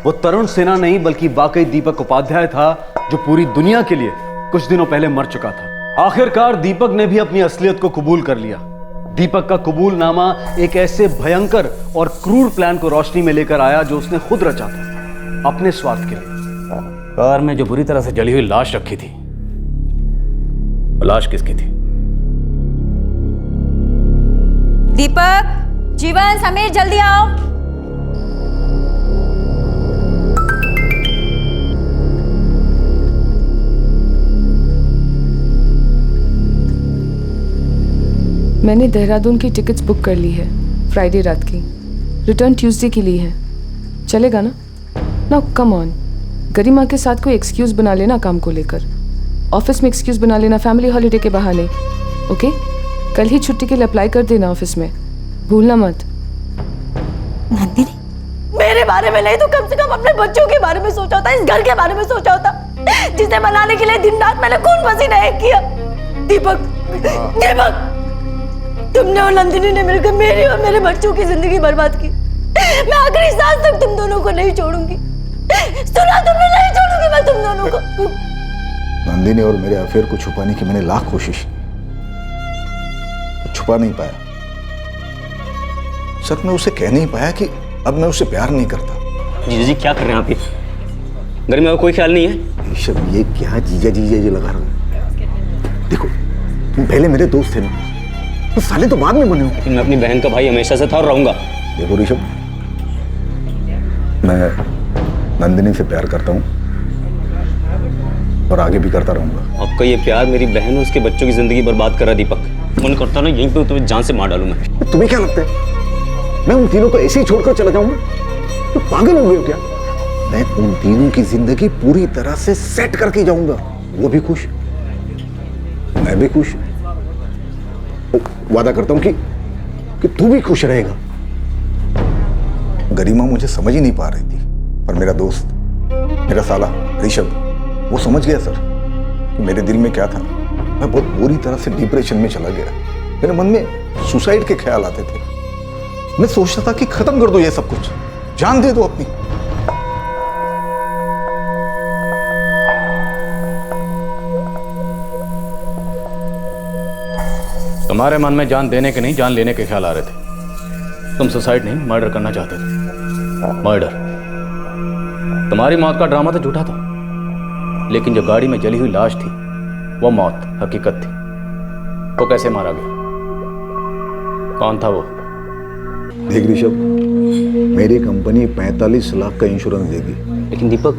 वो तरुण सिन्हा नहीं बल्कि वाकई दीपक उपाध्याय था, जो पूरी दुनिया के लिए कुछ दिनों पहले मर चुका था। आखिरकार दीपक ने भी अपनी असलियत को कबूल कर लिया। दीपक का कबूलनामा एक ऐसे भयंकर और क्रूर प्लान को रोशनी में लेकर आया जो उसने खुद रचा था अपने स्वार्थ के लिए। कार में जो बुरी तरह से जली हुई लाश रखी थी, लाश किसकी थी? दीपक, जीवन, समीर, जल्दी आओ। मैंने देहरादून की टिकट्स बुक कर ली है, फ्राइडे रात की। रिटर्न ट्यूसडे के लिए है, चलेगा ना? नाउ कम ऑन, गरिमा के साथ कोई एक्सक्यूज बना लेना काम को लेकर। ऑफिस में एक्सक्यूज बना लेना फैमिली हॉलीडे के बहाने। ओके, कल ही छुट्टी के लिए अप्लाई कर देना ऑफिस में, भूलना मत। नंदिनी, मेरे बारे में नहीं तो कम से कम अपने बच्चों के बारे में सोचा होता, इस घर के बारे में सोचा होता, जिसे मनाने के लिए दिन रात मैंने खून पसीना एक किया। दीपक, दीपक, तुमने और नंदिनी ने मिलकर मेरी और मेरे बच्चों की जिंदगी बर्बाद की। मैं आखिरी सांस तक तुम दोनों को नहीं छोड़ूंगी। सुना तुमने? नहीं छोड़ूंगी मैं तुम दोनों को। नंदिनी और मेरे अफेयर को छुपाने की मैंने लाख कोशिश की, छुपा नहीं पाया। सर, मैं उसे कह नहीं पाया कि अब मैं उसे प्यार नहीं करता। जीजा जी क्या कर रहे हैं आप? ये गरिमा का कोई ख्याल नहीं है? ऋषभ, ये क्या जीजा जीजा जी लगा रहे हो? देखो, तुम पहले मेरे दोस्त थे ना, तो साले तो बाद में बने हो। मैं अपनी बहन का भाई हमेशा से था और रहूंगा। देखो ऋषभ, मैं नंदिनी से प्यार करता हूँ और आगे भी करता रहूंगा। आपका ये प्यार मेरी बहन और उसके बच्चों की जिंदगी बर्बाद कर रहा दीपक। मन करता ना यहीं पे तुम्हें जान से मार डालूं मैं। तुम्हें क्या लगता है मैं उन तीनों को ऐसे ही छोड़कर चला जाऊंगा? तो पागल हो गए हो क्या? मैं उन तीनों की जिंदगी पूरी तरह से सेट करके जाऊंगा। वो भी खुश, मैं भी खुश। वादा करता हूं कि तू भी खुश रहेगा। गरिमा मुझे समझ ही नहीं पा रही थी, पर मेरा दोस्त, मेरा साला ऋषभ, वो समझ गया सर कि मेरे दिल में क्या था। मैं बहुत बुरी तरह से डिप्रेशन में चला गया। मेरे मन में सुसाइड के ख्याल आते थे। मैं सोचता था कि खत्म कर दो ये सब कुछ, जान दे दो अपनी। तुम्हारे मन में जान देने के नहीं, जान लेने के ख्याल आ रहे थे। तुम सुसाइड नहीं, मर्डर करना चाहते थे। मर्डर। तुम्हारी मौत का ड्रामा तो झूठा था, लेकिन जो गाड़ी में जली हुई लाश थी वो मौत हकीकत थी। वो कैसे मारा गया? कौन था वो? देख ऋषभ, मेरी कंपनी 45 लाख का इंश्योरेंस देगी। लेकिन दीपक,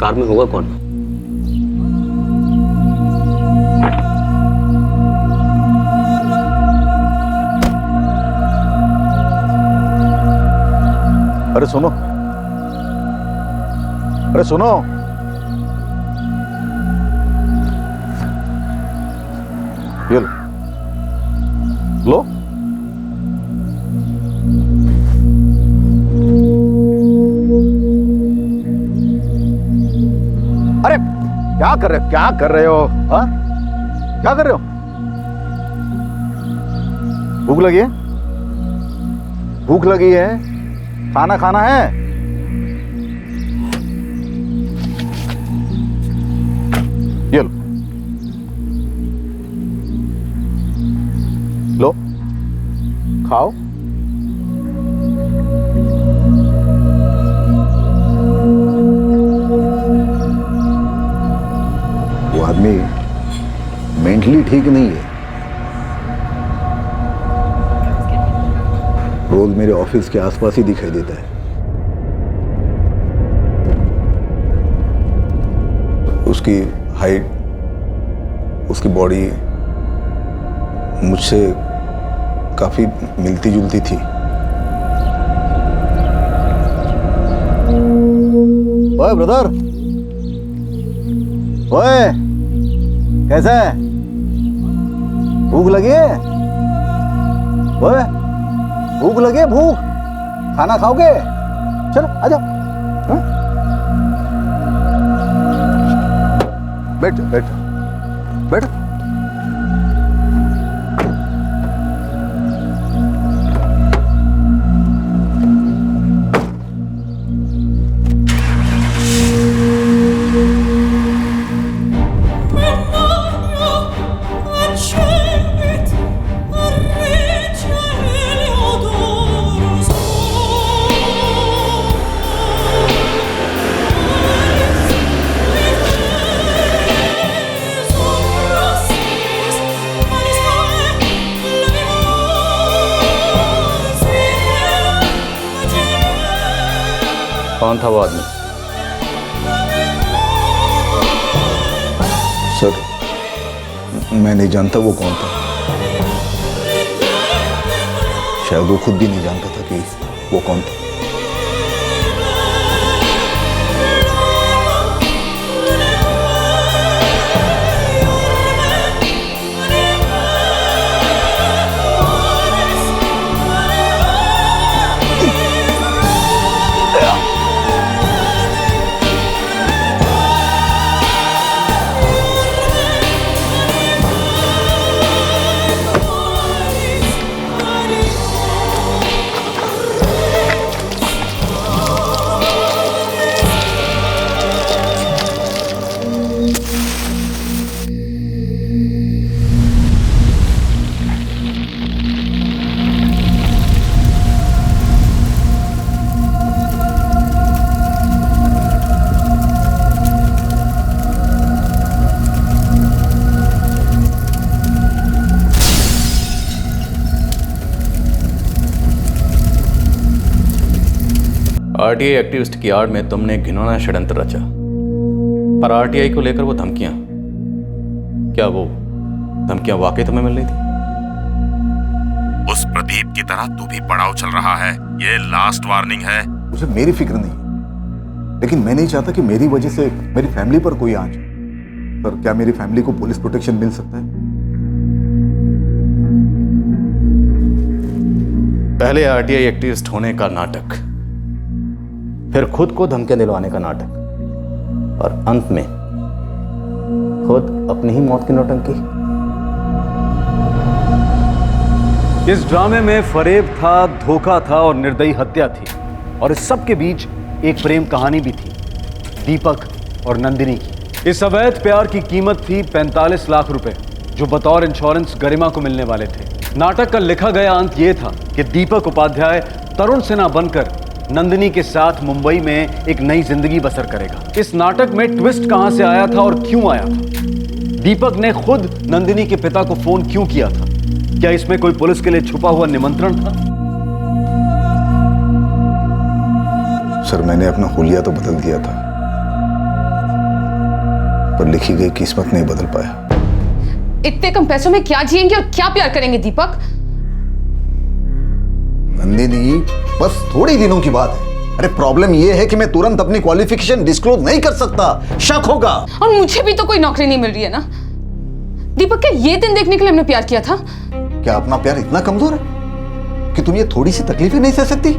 कार में होगा कौन? अरे सुनो, अरे सुनो, ये लो। अरे क्या कर रहे हो? क्या कर रहे हो? हाँ, क्या कर रहे हो? भूख लगी है? भूख लगी है? खाना खाना है? ये लो, खाओ। वो आदमी मेंटली ठीक नहीं है। रोज मेरे ऑफिस के आसपास ही दिखाई देता है। उसकी हाइट, उसकी बॉडी मुझसे काफी मिलती जुलती थी। ओए ब्रदर, ओए कैसा है? भूख लगी है? ओए भूख लगी है? भूख, खाना खाओगे? चलो आ जाओ। बैठो बैठो बैठो। कौन था वो आदमी? सर मैं नहीं जानता वो कौन था। शायद वो खुद भी नहीं जानता था कि वो कौन था। आरटीआई एक्टिविस्ट की आड़ में तुमने घिनौना षड्यंत्र रचा। पर आरटीआई को लेकर वो धमकियां, क्या वो धमकियां वाकई तुम्हें मिल रही थी? उस प्रदीप की तरह तू भी पड़ाव चल रहा है। ये लास्ट वार्निंग है। मुझे मेरी फिक्र नहीं है, लेकिन मैं नहीं चाहता कि मेरी वजह से मेरी फैमिली पर कोई आंच। सर, क्या मेरी फैमिली को पुलिस प्रोटेक्शन मिल सकता है? पहले आरटीआई एक्टिविस्ट होने का नाटक, फिर खुद को धमकियां दिलवाने का नाटक, और अंत में खुद अपनी ही मौत की नौटंकी। इस ड्रामे में फरेब था, धोखा था और निर्दयी हत्या थी, और इस सब के बीच एक प्रेम कहानी भी थी, दीपक और नंदिनी की। इस अवैध प्यार की कीमत थी 45 लाख रुपए, जो बतौर इंश्योरेंस गरिमा को मिलने वाले थे। नाटक का लिखा गया अंत यह था कि दीपक उपाध्याय तरुण सिन्हा बनकर नंदिनी के साथ मुंबई में एक नई जिंदगी बसर करेगा। इस नाटक में ट्विस्ट कहां से आया था और क्यों आया था? दीपक ने खुद नंदिनी के पिता को फोन क्यों किया था? क्या इसमें कोई पुलिस के लिए छुपा हुआ निमंत्रण था? सर, मैंने अपना हुलिया तो बदल दिया था, पर लिखी गई किस्मत नहीं बदल पाया। इतने कम पैसों में क्या जिएंगे और क्या प्यार करेंगे दीपक? नंदिनी, बस थोड़े दिनों की बात है। अरे प्रॉब्लम यह है कि मैं तुरंत अपनी क्वालिफिकेशन डिस्क्लोज नहीं कर सकता, शक होगा। और मुझे भी तो कोई नौकरी नहीं मिल रही है ना। दीपक, क्या ये दिन देखने के लिए हमने प्यार किया था? क्या अपना प्यार इतना कमजोर है कि तुम ये थोड़ी सी तकलीफें नहीं सह सकती?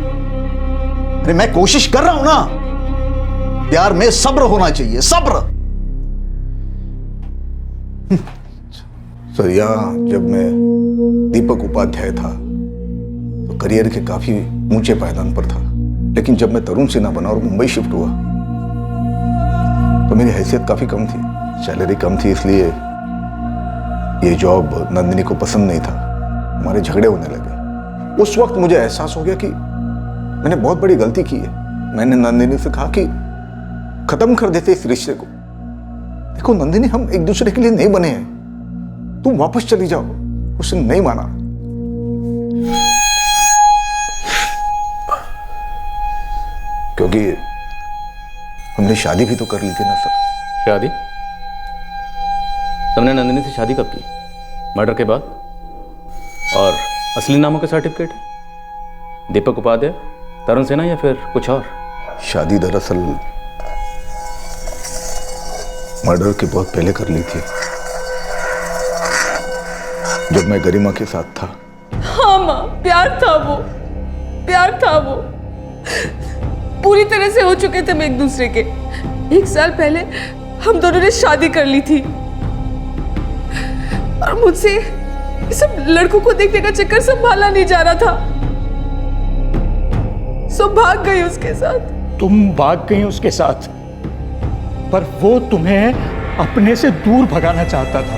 अरे मैं कोशिश कर रहा हूं ना। प्यार में सब्र होना चाहिए, सब्र। सर, यहां जब मैं दीपक उपाध्याय था तो करियर के काफी ऊंचे पायदान पर था, लेकिन जब मैं तरुण सिन्हा बना और मुंबई शिफ्ट हुआ तो मेरी हैसियत काफी कम थी, सैलरी कम थी, इसलिए ये जॉब नंदिनी को पसंद नहीं था। हमारे झगड़े होने लगे। उस वक्त मुझे एहसास हो गया कि मैंने बहुत बड़ी गलती की है। मैंने नंदिनी से कहा कि खत्म कर देते इस रिश्ते को। देखो नंदिनी, हम एक दूसरे के लिए नहीं बने हैं, तुम वापस चली जाओ। उसने नहीं माना। क्योंकि हमने शादी भी तो कर ली थी ना सर। शादी? तुमने नंदिनी से शादी कब की? मर्डर के बाद? और असली नामों के सर्टिफिकेट है? दीपक उपाध्याय, तरुण सिन्हा या फिर कुछ और? शादी दरअसल मर्डर के बहुत पहले कर ली थी, जब मैं गरिमा के साथ था। हाँ माँ, प्यार था वो, प्यार था वो। पूरी तरह से हो चुके थे हम एक दूसरे के। 1 साल पहले हम दोनों ने शादी कर ली थी और मुझसे ये सब लड़कों को देखने का चक्कर संभाला नहीं जा रहा था, सो भाग गई उसके साथ। तुम भाग गई उसके साथ, पर वो तुम्हें अपने से दूर भगाना चाहता था।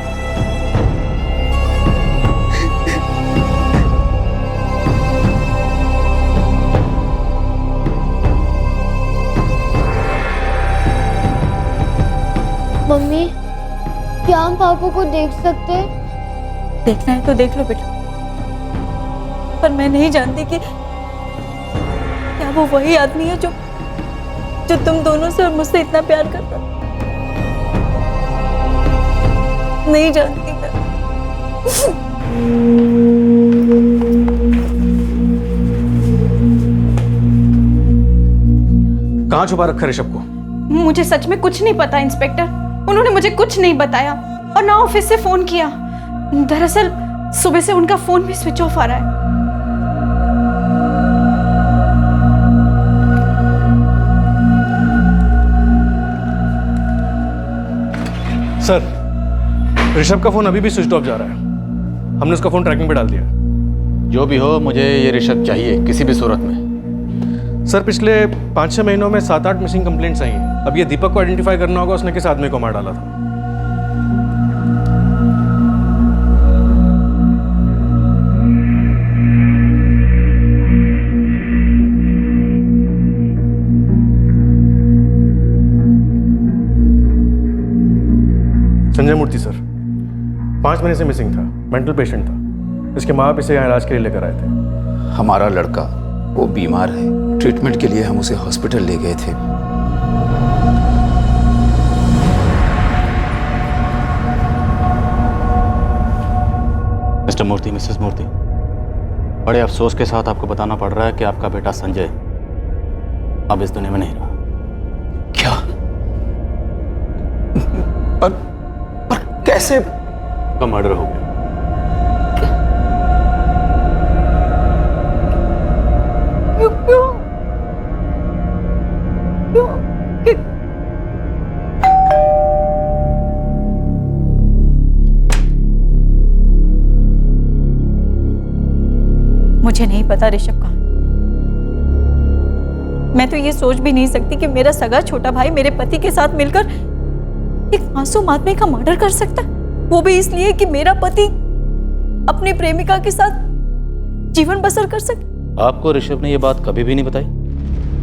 मम्मी, क्या हम पापा को देख सकते हैं? देखना है तो देख लो बेटा, पर मैं नहीं जानती कि क्या वो वही आदमी है जो तुम दोनों से और मुझसे इतना प्यार करता। नहीं जानती मैं। कहां छुपा रखा ऋषभ को? मुझे सच में कुछ नहीं पता इंस्पेक्टर। उन्होंने मुझे कुछ नहीं बताया और ना ऑफिस से फोन किया। दरअसल सुबह से उनका फोन भी स्विच ऑफ आ रहा है। सर, ऋषभ का फोन अभी भी स्विच ऑफ जा रहा है। हमने उसका फोन ट्रैकिंग पे डाल दिया। जो भी हो, मुझे ये ऋषभ चाहिए किसी भी सूरत में। सर, पिछले 5-6 महीनों में 7-8 मिसिंग कंप्लेंट्स आई हैं। अब ये दीपक को आइडेंटिफाई करना होगा, उसने किस आदमी को मार डाला था। संजय मूर्ति सर, 5 महीने से मिसिंग था, मेंटल पेशेंट था। इसके माँ बाप इसे यहाँ इलाज के लिए लेकर आए थे। हमारा लड़का वो बीमार है, ट्रीटमेंट के लिए हम उसे हॉस्पिटल ले गए थे। मिस्टर मूर्ति, मिसेस मूर्ति, बड़े अफसोस के साथ आपको बताना पड़ रहा है कि आपका बेटा संजय अब इस दुनिया में नहीं रहा। क्या? पर कैसे? उसका मर्डर हो गया। क्यों? मुझे नहीं पता ऋषभ कहाँ है। मैं तो ये सोच भी नहीं सकती कि मेरा सगा छोटा भाई मेरे पति के साथ मिलकर एक मासूम आदमी का मर्डर कर सकता है, वो भी इसलिए कि मेरा पति अपनी प्रेमिका के साथ जीवन बसर कर सके। आपको ऋषभ ने यह बात कभी भी नहीं बताई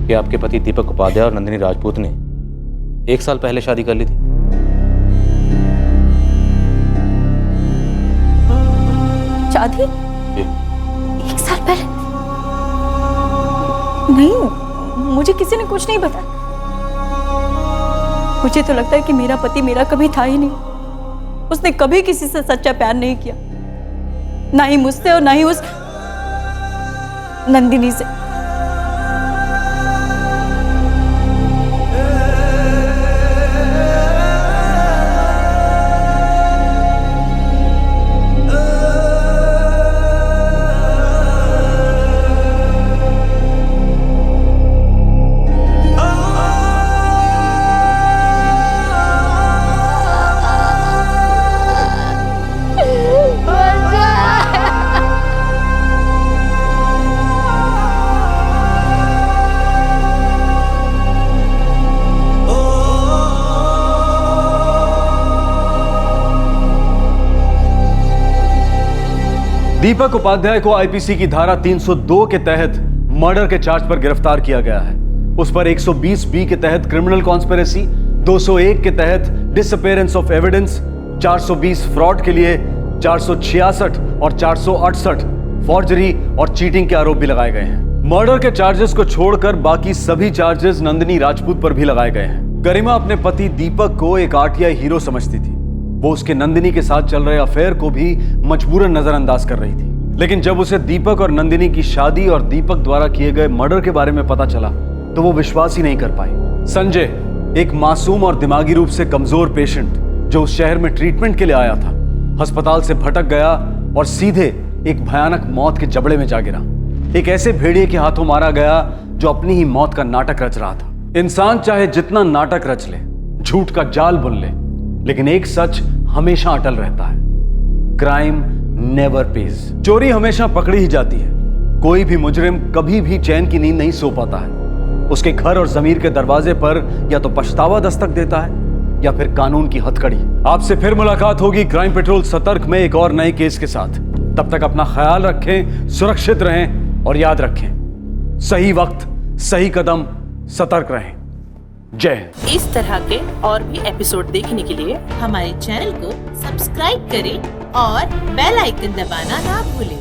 कि आपके पति दीपक उपाध्याय और नंदिनी राजपूत ने 1 साल पहले शादी कर ली थी? शादी 1 साल पहले? नहीं, मुझे किसी ने कुछ नहीं बताया। मुझे तो लगता है कि मेरा पति मेरा कभी था ही नहीं। उसने कभी किसी से सच्चा प्यार नहीं किया, ना ही मुझसे और ना ही उस नंदिनी से। दीपक उपाध्याय को आईपीसी की धारा 302 के तहत मर्डर के चार्ज पर गिरफ्तार किया गया है। उस पर 120 बी के तहत क्रिमिनल कॉन्स्पिरेसी, 201 के तहत डिसअपीयरेंस ऑफ एविडेंस, 420 फ्रॉड के लिए, 466 और 468 फॉर्जरी और चीटिंग के आरोप भी लगाए गए हैं। मर्डर के चार्जेस को छोड़कर बाकी सभी चार्जेस नंदिनी राजपूत पर भी लगाए गए हैं। गरिमा अपने पति दीपक को एक आरटीआई हीरो समझती थी। वो उसके नंदिनी के साथ चल रहे अफेयर को भी मजबूरन नजरअंदाज कर रही थी। लेकिन जब उसे दीपक और नंदिनी की शादी और दीपक द्वारा किए गए मर्डर के बारे में पता चला तो वो विश्वास ही नहीं कर पाई। संजय एक मासूम और दिमागी रूप से कमजोर पेशेंट जो उस शहर में ट्रीटमेंट के लिए आया था, अस्पताल से भटक गया और सीधे एक भयानक मौत के जबड़े में जा गिरा। एक ऐसे भेड़िए के हाथों मारा गया जो अपनी ही मौत का नाटक रच रहा था। इंसान चाहे जितना नाटक रच ले, झूठ का जाल बुन ले, लेकिन एक सच हमेशा अटल रहता है, क्राइम नेवर पेज। चोरी हमेशा पकड़ी ही जाती है। कोई भी मुजरिम कभी भी चैन की नींद नहीं सो पाता है। उसके घर और जमीर के दरवाजे पर या तो पछतावा दस्तक देता है या फिर कानून की हथकड़ी। आपसे फिर मुलाकात होगी क्राइम पेट्रोल सतर्क में एक और नए केस के साथ। तब तक अपना ख्याल रखें, सुरक्षित रहें और याद रखें, सही वक्त सही कदम, सतर्क रहें। जय हिंद। इस तरह के और भी एपिसोड देखने के लिए हमारे चैनल को सब्सक्राइब करें और बेल आइकन दबाना ना भूलें।